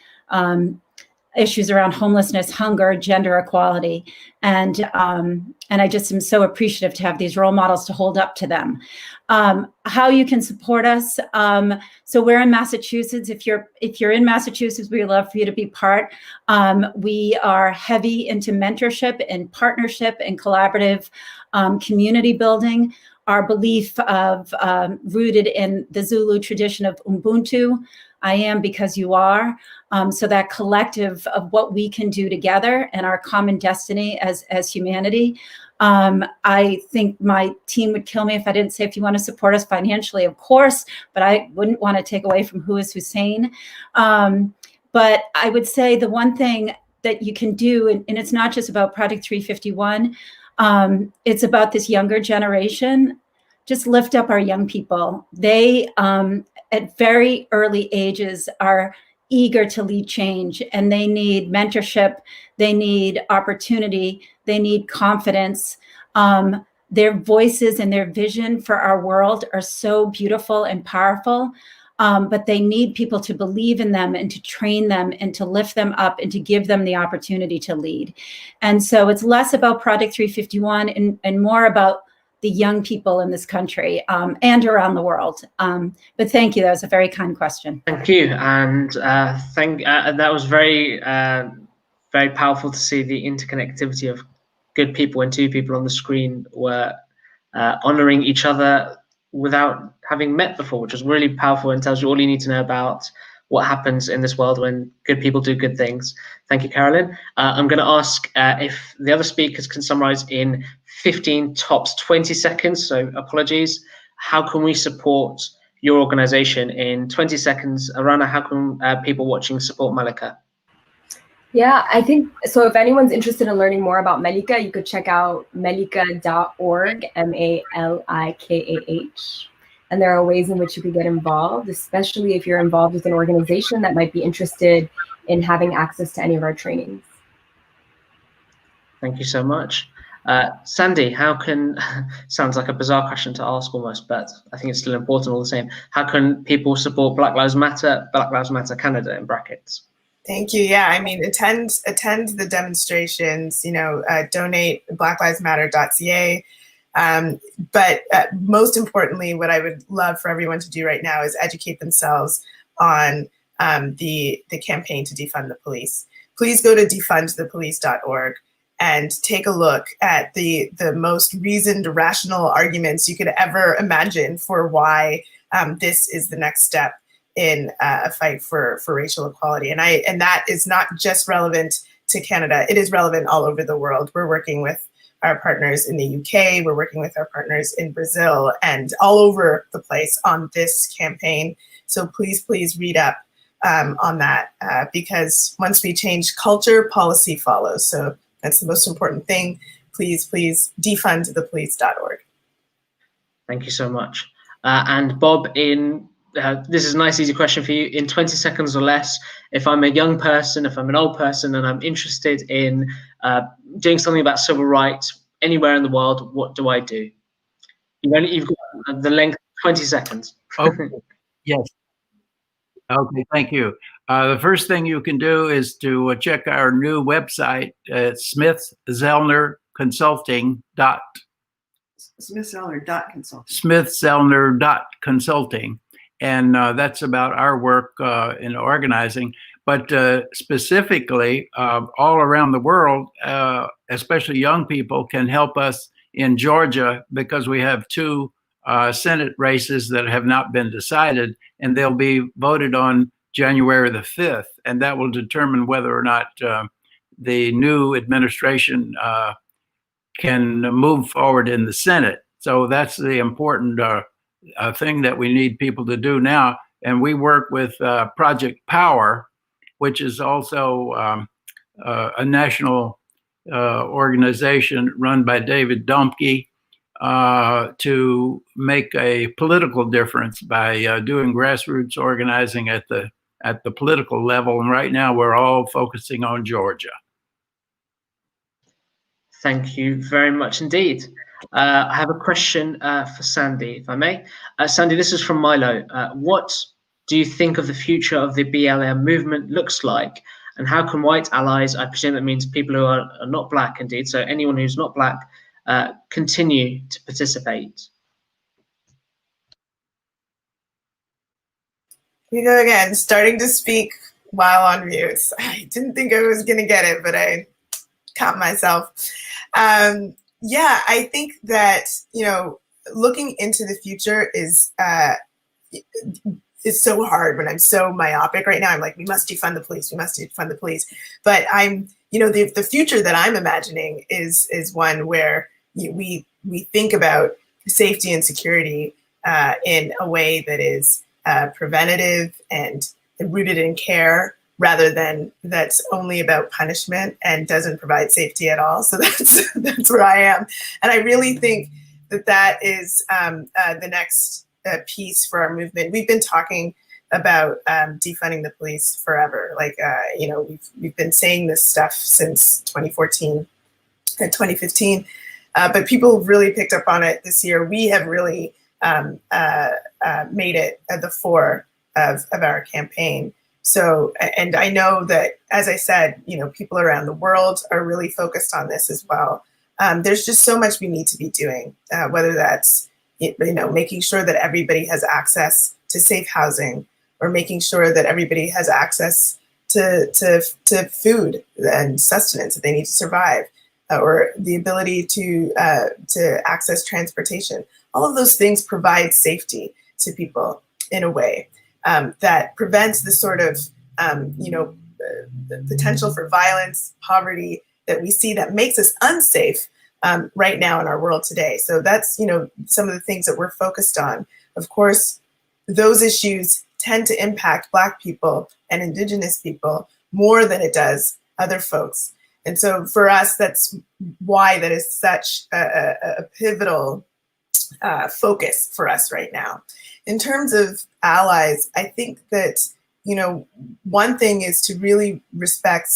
issues around homelessness, hunger, gender equality. And I just am so appreciative to have these role models to hold up to them. How you can support us. So we're in Massachusetts. If you're in Massachusetts, we would love for you to be part. We are heavy into mentorship and partnership and collaborative community building. Our belief of rooted in the Zulu tradition of Ubuntu, I am because you are. So that collective of what we can do together and our common destiny as humanity. I think my team would kill me if I didn't say, if you want to support us financially, of course, but I wouldn't want to take away from Who Is Hussein. But I would say the one thing that you can do, and it's not just about Project 351, it's about this younger generation. Just lift up our young people. They, at very early ages, are eager to lead change, and they need mentorship, they need opportunity, they need confidence. Their voices and their vision for our world are so beautiful and powerful, but they need people to believe in them and to train them and to lift them up and to give them the opportunity to lead. And so it's less about Project 351 and more about the young people in this country and around the world. But thank you. That was a very kind question. Thank you. And that was very, very powerful to see the interconnectivity of good people when two people on the screen were honoring each other without having met before, which was really powerful and tells you all you need to know about what happens in this world when good people do good things. Thank you, Carolyn. I'm going to ask if the other speakers can summarize in 15 tops 20 seconds, so apologies. How can we support your organization in 20 seconds? Arana, how can people watching support Malika? Yeah, I think, so if anyone's interested in learning more about Malika, you could check out malika.org, MALIKAH. And there are ways in which you could get involved, especially if you're involved with an organization that might be interested in having access to any of our trainings. Thank you so much. Sandy, how can, sounds like a bizarre question to ask almost, but I think it's still important all the same. How can people support Black Lives Matter Canada in brackets? Thank you. Yeah, I mean, attend the demonstrations, donate blacklivesmatter.ca. But most importantly, what I would love for everyone to do right now is educate themselves on the campaign to defund the police. Please go to defundthepolice.org and take a look at the most reasoned, rational arguments you could ever imagine for why this is the next step in a fight for racial equality. And that is not just relevant to Canada, it is relevant all over the world. We're working with our partners in the UK, we're working with our partners in Brazil and all over the place on this campaign. So please read up on that because once we change culture, policy follows. So that's the most important thing. Please defundthepolice.org. Thank you so much. And Bob, this is a nice, easy question for you. In 20 seconds or less, if I'm a young person, if I'm an old person, and I'm interested in doing something about civil rights anywhere in the world, what do I do? You've got the length, 20 seconds. Okay. Yes. Okay, thank you. The first thing you can do is to check our new website at smithzellner.consulting. And that's about our work in organizing. But specifically, all around the world, especially young people, can help us in Georgia because we have two Senate races that have not been decided, and they'll be voted on January the 5th. And that will determine whether or not the new administration can move forward in the Senate. So that's the important thing that we need people to do now. And we work with Project Power, which is also a national organization run by David Domke to make a political difference by doing grassroots organizing at the political level. And right now we're all focusing on Georgia. Thank you very much indeed. I have a question for Sandy, if I may. Sandy, this is from Milo. What do you think of the future of the BLM movement looks like? And how can white allies, I presume that means people who are not Black indeed, so anyone who's not Black, continue to participate? You know, again, starting to speak while on mute. I didn't think I was going to get it, but I caught myself. Yeah, I think that, you know, looking into the future is so hard when I'm so myopic right now. I'm like, we must defund the police. We must defund the police. But I'm, you know, the future that I'm imagining is one where we think about safety and security in a way that is preventative and rooted in care, rather than that's only about punishment and doesn't provide safety at all. So that's where I am, and I really think that is the next piece for our movement. We've been talking about defunding the police forever. Like you know, we've been saying this stuff since 2014 and 2015, but people really picked up on it this year. We have really made it at the fore of our campaign. So, and I know that, as I said, you know, people around the world are really focused on this as well. There's just so much we need to be doing, whether that's, you know, making sure that everybody has access to safe housing, or making sure that everybody has access to food and sustenance that they need to survive, or the ability to access transportation. All of those things provide safety to people in a way that prevents the sort of, you know, the potential for violence, poverty that we see that makes us unsafe right now in our world today. So that's, you know, some of the things that we're focused on. Of course, those issues tend to impact Black people and Indigenous people more than it does other folks. And so for us, that's why that is such a pivotal focus for us right now. In terms of allies, I think that, you know, one thing is to really respect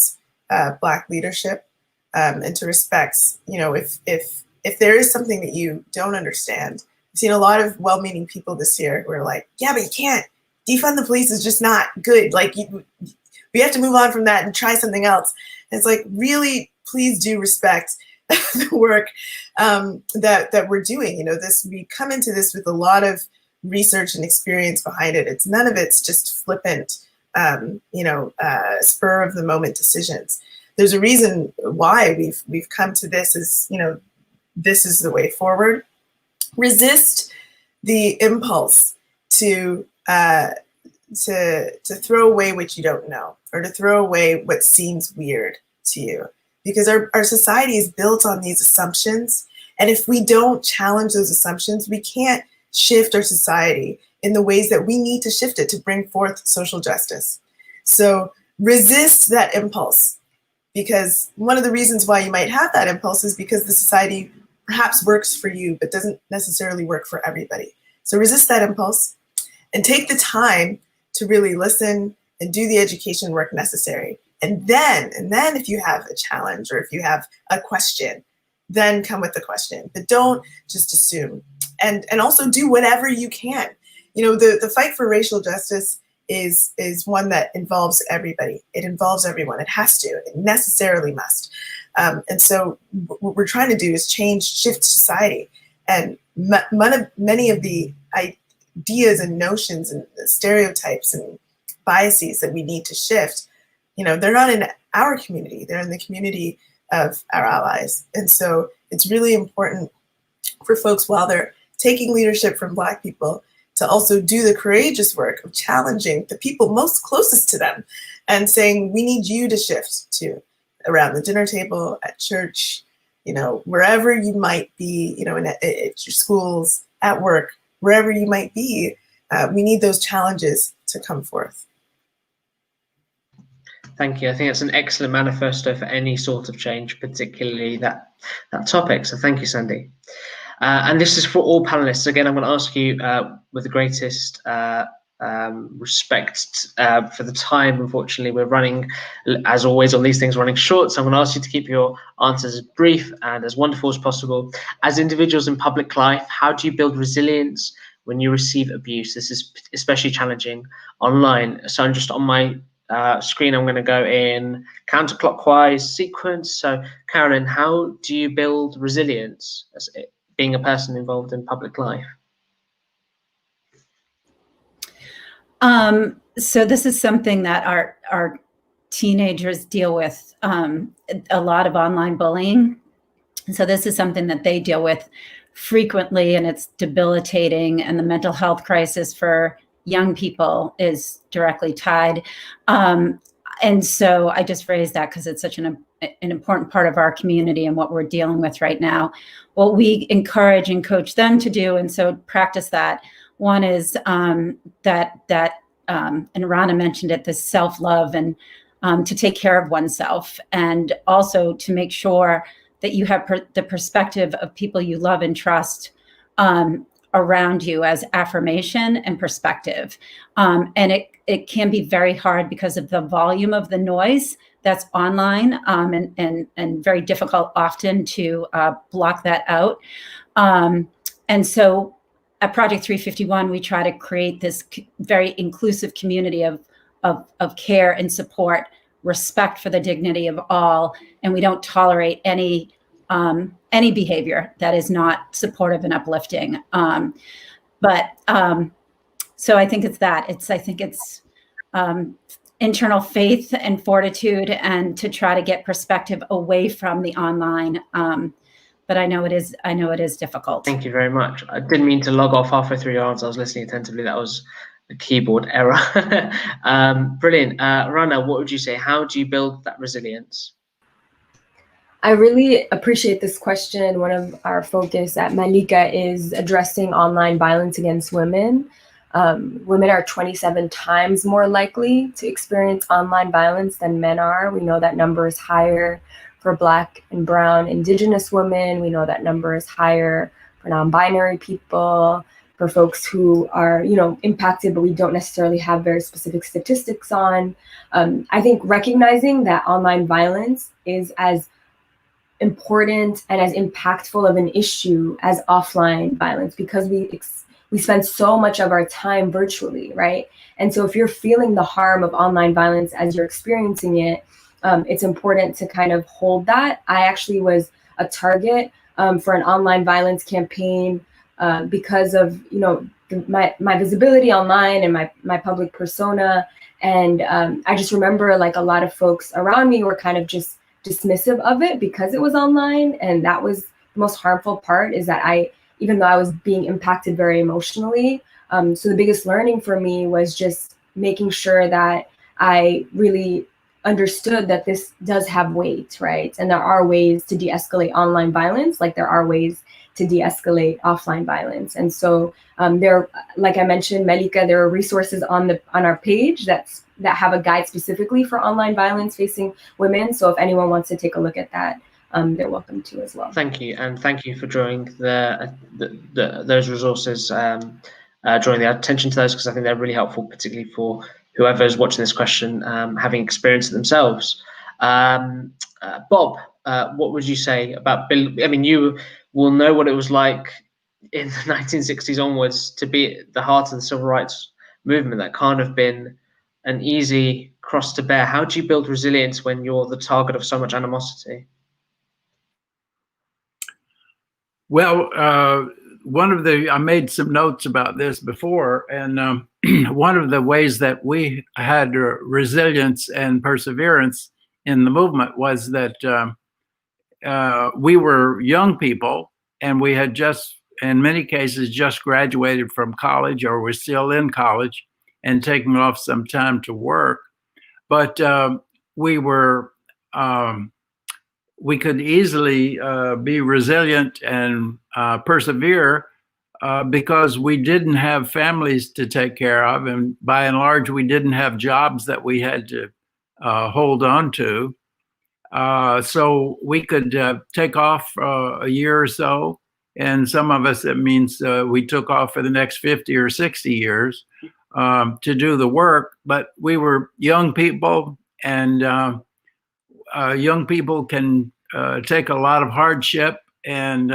Black leadership, and to respect, you know, if there is something that you don't understand. I've seen a lot of well-meaning people this year who are like, yeah, but you can't. Defund the police is just not good. Like, we have to move on from that and try something else. And it's like, really, please do respect the work that we're doing. You know, we come into this with a lot of research and experience behind it. It's none of it's just flippant, you know, spur of the moment decisions. There's a reason why we've come to this as, you know, this is the way forward. Resist the impulse to throw away what you don't know, or to throw away what seems weird to you, because our society is built on these assumptions. And if we don't challenge those assumptions, we can't shift our society in the ways that we need to shift it to bring forth social justice. So resist that impulse, because one of the reasons why you might have that impulse is because the society perhaps works for you, but doesn't necessarily work for everybody. So resist that impulse and take the time to really listen and do the education work necessary. And then if you have a challenge, or if you have a question, then come with the question, but don't just assume. And also do whatever you can. You know, the fight for racial justice is one that involves everybody. It involves everyone. It has to. It necessarily must. And so what we're trying to do is shift society. And many of the ideas and notions and stereotypes and biases that we need to shift, you know, they're not in our community. They're in the community of our allies. And so it's really important for folks, while they're taking leadership from Black people, to also do the courageous work of challenging the people most closest to them and saying, we need you to shift to around the dinner table, at church, you know, wherever you might be, you know, at your schools, at work, wherever you might be, we need those challenges to come forth. Thank you. I think it's an excellent manifesto for any sort of change, particularly that topic. So thank you, Sandy. And this is for all panelists. Again, I'm going to ask you with the greatest respect for the time. Unfortunately, we're running, as always on these things, running short. So I'm going to ask you to keep your answers as brief and as wonderful as possible. As individuals in public life, how do you build resilience when you receive abuse? This is especially challenging online. So I'm just on my screen, I'm going to go in counterclockwise sequence. So, Carolyn, how do you build resilience as being a person involved in public life? So this is something that our teenagers deal with, a lot of online bullying. So this is something that they deal with frequently, and it's debilitating, and the mental health crisis for young people is directly tied. And so I just raised that because it's such an important part of our community and what we're dealing with right now. What we encourage and coach them to do, and so practice that. One is and Rana mentioned it, this self-love, and to take care of oneself, and also to make sure that you have the perspective of people you love and trust around you as affirmation and perspective. And it can be very hard because of the volume of the noise that's online, and very difficult often to block that out. And so at Project 351, we try to create this very inclusive community of care and support, respect for the dignity of all, and we don't tolerate any behavior that is not supportive and uplifting. So I think it's that. I think it's internal faith and fortitude, and to try to get perspective away from the online. But I know it is difficult. Thank you very much. I didn't mean to log off halfway through your answer. I was listening attentively. That was a keyboard error. Brilliant. Rana, what would you say? How do you build that resilience? I really appreciate this question. One of our focus at Malika is addressing online violence against women. Women are 27 times more likely to experience online violence than men are. We know that number is higher for Black and Brown Indigenous women. We know that number is higher for non-binary people, for folks who are, impacted, but we don't necessarily have very specific statistics on. I think recognizing that online violence is as important and as impactful of an issue as offline violence, because we spend so much of our time virtually, right? And so if you're feeling the harm of online violence as you're experiencing it, it's important to kind of hold that. I actually was a target for an online violence campaign because of my visibility online and my public persona. And I just remember like a lot of folks around me were kind of just dismissive of it because it was online. And that was the most harmful part, is that even though I was being impacted very emotionally, so the biggest learning for me was just making sure that I really understood that this does have weight, right? And there are ways to de-escalate online violence, like there are ways to de-escalate offline violence. And so there, like I mentioned, Malika, there are resources on our page that have a guide specifically for online violence facing women. So if anyone wants to take a look at that, they're welcome to as well. Thank you, and thank you for drawing those resources, drawing the attention to those, because I think they're really helpful, particularly for whoever is watching this question, having experienced it themselves. Bob, what would you say about building? I mean, you will know what it was like in the 1960s onwards to be at the heart of the civil rights movement. That can't have been an easy cross to bear. How do you build resilience when you're the target of so much animosity? Well, I made some notes about this before, and one of the ways that we had resilience and perseverance in the movement was that we were young people, and we had just, in many cases, just graduated from college, or were still in college and taking off some time to work. But we could easily be resilient and persevere because we didn't have families to take care of. And by and large, we didn't have jobs that we had to hold on to. So we could take off a year or so. And some of us, it means we took off for the next 50 or 60 years to do the work. But we were young people, and young people can take a lot of hardship, and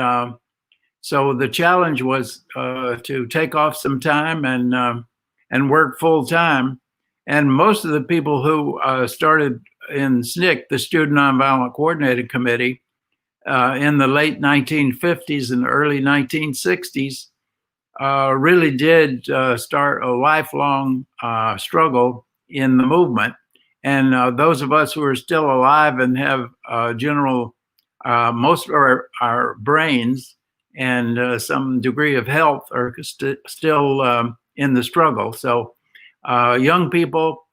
so the challenge was to take off some time and work full time. And most of the people who started in SNCC, the Student Nonviolent Coordinating Committee, in the late 1950s and early 1960s, really did start a lifelong struggle in the movement. And those of us who are still alive and have most of our brains and some degree of health are still in the struggle. So young people,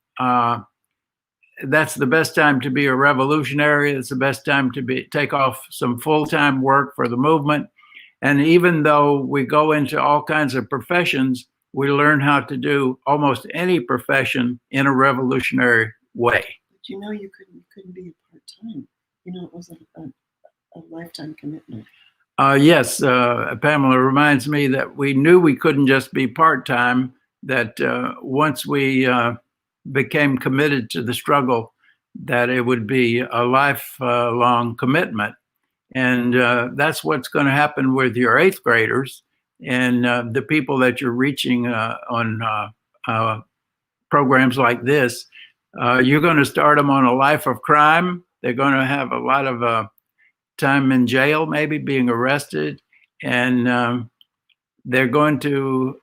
that's the best time to be a revolutionary. It's the best time to take off some full-time work for the movement. And even though we go into all kinds of professions, we learn how to do almost any profession in a revolutionary way. But you know, you couldn't be a part-time. You know, it was a lifetime commitment. Yes, Pamela reminds me that we knew we couldn't just be part-time, that once we became committed to the struggle, that it would be a lifelong commitment. And that's what's going to happen with your 8th graders and the people that you're reaching on programs like this. You're going to start them on a life of crime. They're going to have a lot of time in jail, maybe being arrested. And they're going to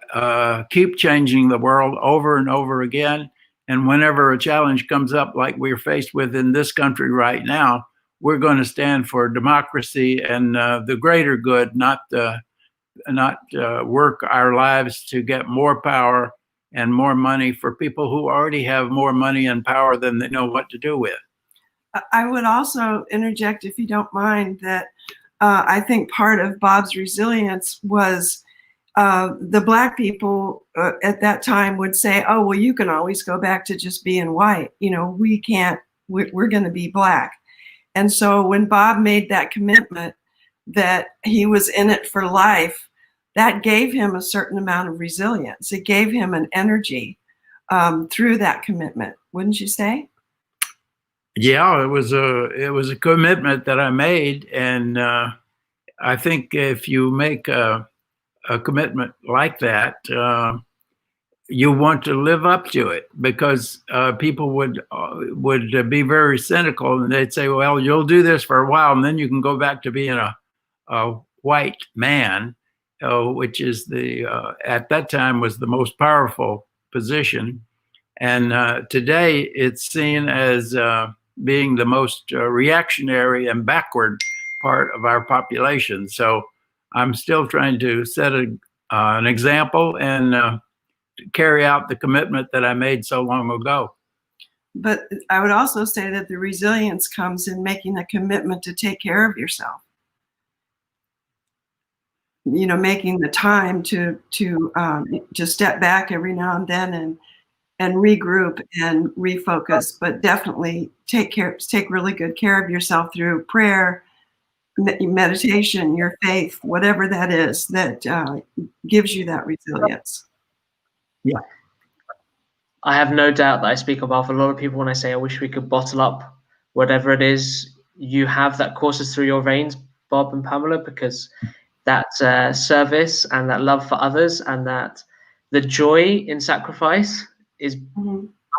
keep changing the world over and over again. And whenever a challenge comes up like we're faced with in this country right now, we're going to stand for democracy and the greater good, not work our lives to get more power and more money for people who already have more money and power than they know what to do with. I would also interject, if you don't mind, that I think part of Bob's resilience was the Black people at that time would say, oh, well, you can always go back to just being white. You know, we can't, we're going to be Black. And so when Bob made that commitment that he was in it for life, that gave him a certain amount of resilience. It gave him an energy through that commitment, wouldn't you say? Yeah, it was a commitment that I made, and I think if you make a commitment like that, you want to live up to it, because people would be very cynical, and they'd say, well, you'll do this for a while and then you can go back to being a white man, which is at that time was the most powerful position. And today it's seen as being the most reactionary and backward part of our population. So I'm still trying to set an example and carry out the commitment that I made so long ago. But I would also say that the resilience comes in making a commitment to take care of yourself. You know, making the time to step back every now and then and regroup and refocus, but definitely take really good care of yourself through prayer, meditation, your faith, whatever that is that gives you that resilience. Yeah. I have no doubt that I speak on behalf of a lot of people when I say I wish we could bottle up whatever it is you have that courses through your veins, Bob and Pamela, because that service and that love for others and that the joy in sacrifice is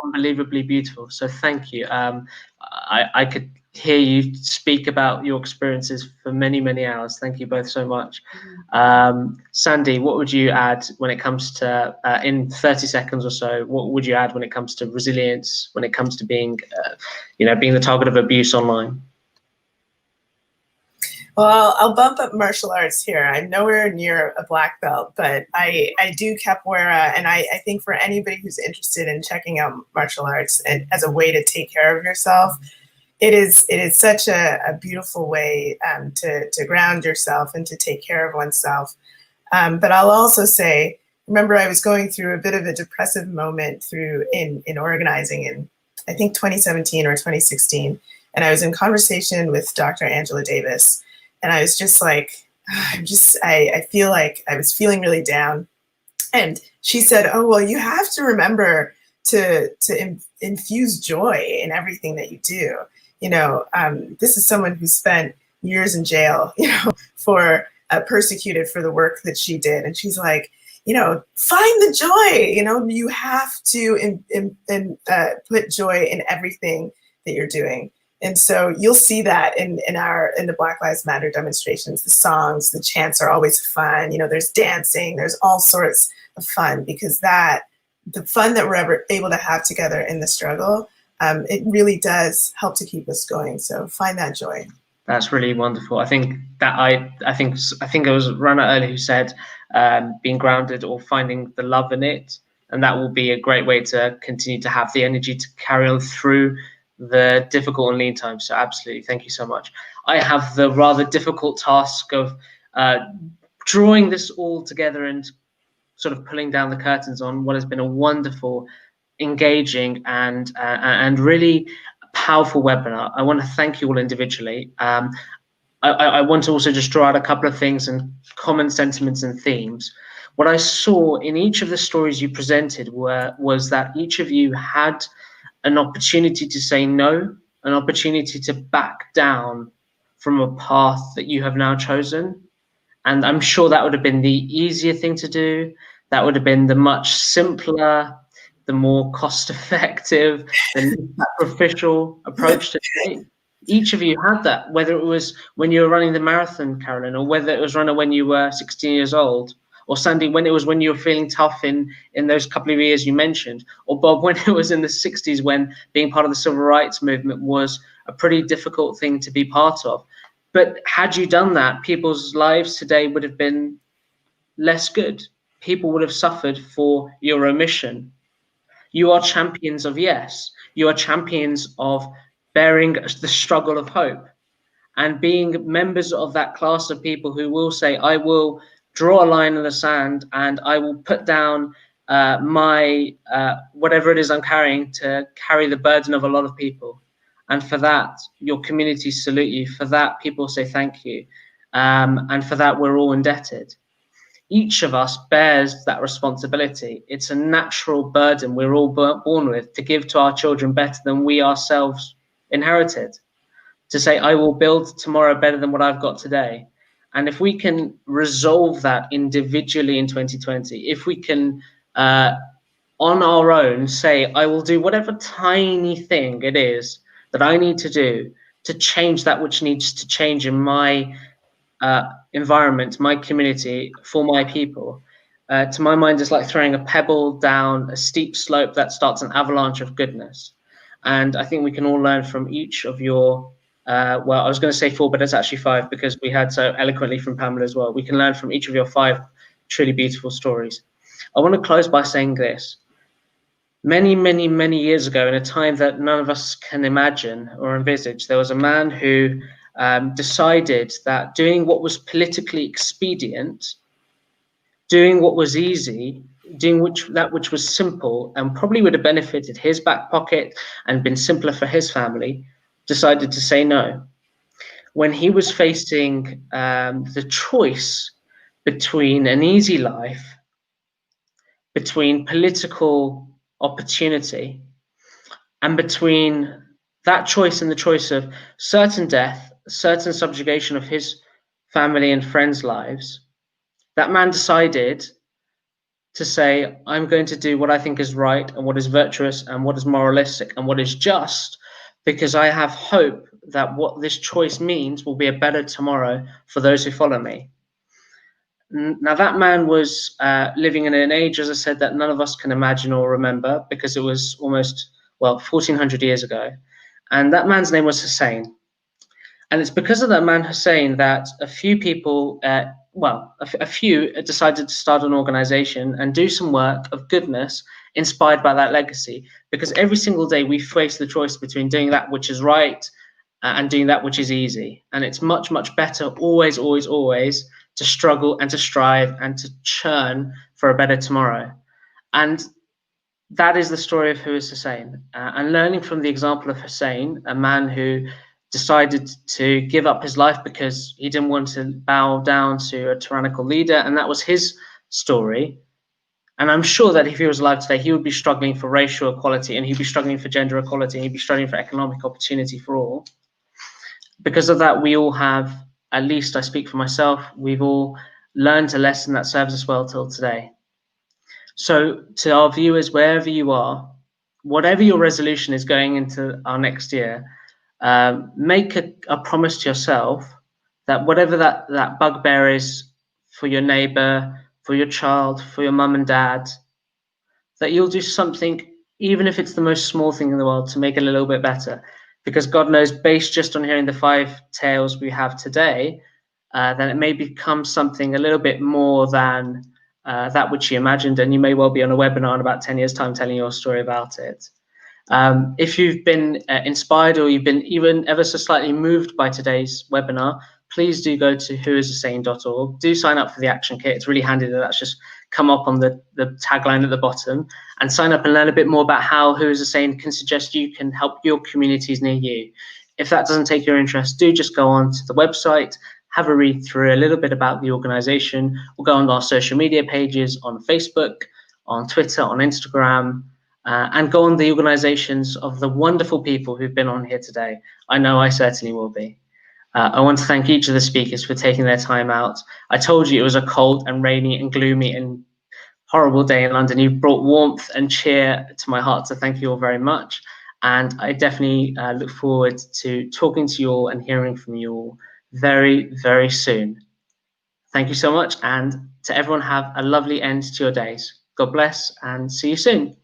unbelievably beautiful. So thank you. I could hear you speak about your experiences for many, many hours. Thank you both so much. Sandy, what would you add when it comes to, in 30 seconds or so, what would you add when it comes to resilience, when it comes to being, being the target of abuse online? Well, I'll bump up martial arts here. I'm nowhere near a black belt, but I do capoeira, and I think for anybody who's interested in checking out martial arts and as a way to take care of yourself, it is such a beautiful way to ground yourself and to take care of oneself. But I'll also say, remember, I was going through a bit of a depressive moment in organizing in, I think, 2017 or 2016, and I was in conversation with Dr. Angela Davis. And I was just like, I feel like I was feeling really down. And she said, oh, well, you have to remember to infuse joy in everything that you do. This is someone who spent years in jail, for persecuted for the work that she did. And she's like, find the joy. You have to put joy in everything that you're doing. And so you'll see that in the Black Lives Matter demonstrations. The songs, the chants are always fun. There's dancing, there's all sorts of fun, because the fun that we're able to have together in the struggle, it really does help to keep us going. So find that joy. That's really wonderful. I think it was Rana earlier who said being grounded or finding the love in it, and that will be a great way to continue to have the energy to carry on through the difficult and lean times. So absolutely, thank you so much. I have the rather difficult task of drawing this all together and sort of pulling down the curtains on what has been a wonderful, engaging, and really powerful webinar. I want to thank you all individually. I want to also just draw out a couple of things and common sentiments and themes. What I saw in each of the stories you presented was that each of you had an opportunity to say no, an opportunity to back down from a path that you have now chosen. And I'm sure that would have been the easier thing to do. That would have been the much simpler, the more cost-effective, the least sacrificial approach to take. Each of you had that, whether it was when you were running the marathon, Carolyn, or whether it was running when you were 16 years old, or Sandy, when it was when you were feeling tough in those couple of years you mentioned, or Bob, when it was in the 60s when being part of the civil rights movement was a pretty difficult thing to be part of. But had you done that, people's lives today would have been less good. People would have suffered for your omission. You are champions of yes. You are champions of bearing the struggle of hope and being members of that class of people who will say, I will draw a line in the sand and I will put down my whatever it is I'm carrying to carry the burden of a lot of people. And for that, your communities salute you. For that, people say thank you. And for that, we're all indebted. Each of us bears that responsibility. It's a natural burden we're all born with, to give to our children better than we ourselves inherited. To say, I will build tomorrow better than what I've got today. And if we can resolve that individually in 2020, if we can, on our own, say, I will do whatever tiny thing it is that I need to do to change that which needs to change in my environment, my community, for my people. To my mind, it's like throwing a pebble down a steep slope that starts an avalanche of goodness. And I think we can all learn from each of your, well, I was going to say 4, but it's actually 5, because we had so eloquently from Pamela as well. We can learn from each of your 5 truly beautiful stories. I want to close by saying this. Many, many, many years ago, in a time that none of us can imagine or envisage, there was a man who decided that doing what was politically expedient, doing what was easy, doing that which was simple and probably would have benefited his back pocket and been simpler for his family, decided to say no. When he was facing the choice between an easy life, between political opportunity, and between that choice and the choice of certain death, certain subjugation of his family and friends' lives, that man decided to say, I'm going to do what I think is right and what is virtuous and what is moralistic and what is just, because I have hope that what this choice means will be a better tomorrow for those who follow me. Now, that man was living in an age, as I said, that none of us can imagine or remember, because it was almost, well, 1400 years ago. And that man's name was Hussein. And it's because of that man Hussein that a few people, a few decided to start an organization and do some work of goodness inspired by that legacy. Because every single day we face the choice between doing that which is right and doing that which is easy. And it's much, much better always, always, always to struggle and to strive and to churn for a better tomorrow. And that is the story of Who is Hussein. And learning from the example of Hussein, a man who decided to give up his life because he didn't want to bow down to a tyrannical leader, and that was his story. And I'm sure that if he was alive today, he would be struggling for racial equality, and he'd be struggling for gender equality, and he'd be struggling for economic opportunity for all. Because of that, we all have, at least I speak for myself, we've all learned a lesson that serves us well till today. So to our viewers, wherever you are, whatever your resolution is going into our next year, make a promise to yourself that whatever that bugbear is for your neighbor, for your child, for your mum and dad, that you'll do something, even if it's the most small thing in the world, to make it a little bit better. Because God knows, based just on hearing the 5 tales we have today, then it may become something a little bit more than that which you imagined, and you may well be on a webinar in about 10 years' time telling your story about it. If you've been inspired, or you've been even ever so slightly moved by today's webinar, please do go to whoishussein.org. Do sign up for the action kit. It's really handy that that's just come up on the tagline at the bottom, and sign up and learn a bit more about how Who Is Hussein can suggest you can help your communities near you. If that doesn't take your interest, do just go on to the website, have a read through a little bit about the organization, or go on our social media pages on Facebook, on Twitter, on Instagram, and go on the organizations of the wonderful people who've been on here today. I know I certainly will be. I want to thank each of the speakers for taking their time out. I told you it was a cold and rainy and gloomy and horrible day in London. You brought warmth and cheer to my heart, so thank you all very much. And I definitely look forward to talking to you all and hearing from you all very, very soon. Thank you so much, and to everyone, have a lovely end to your days. God bless, and see you soon.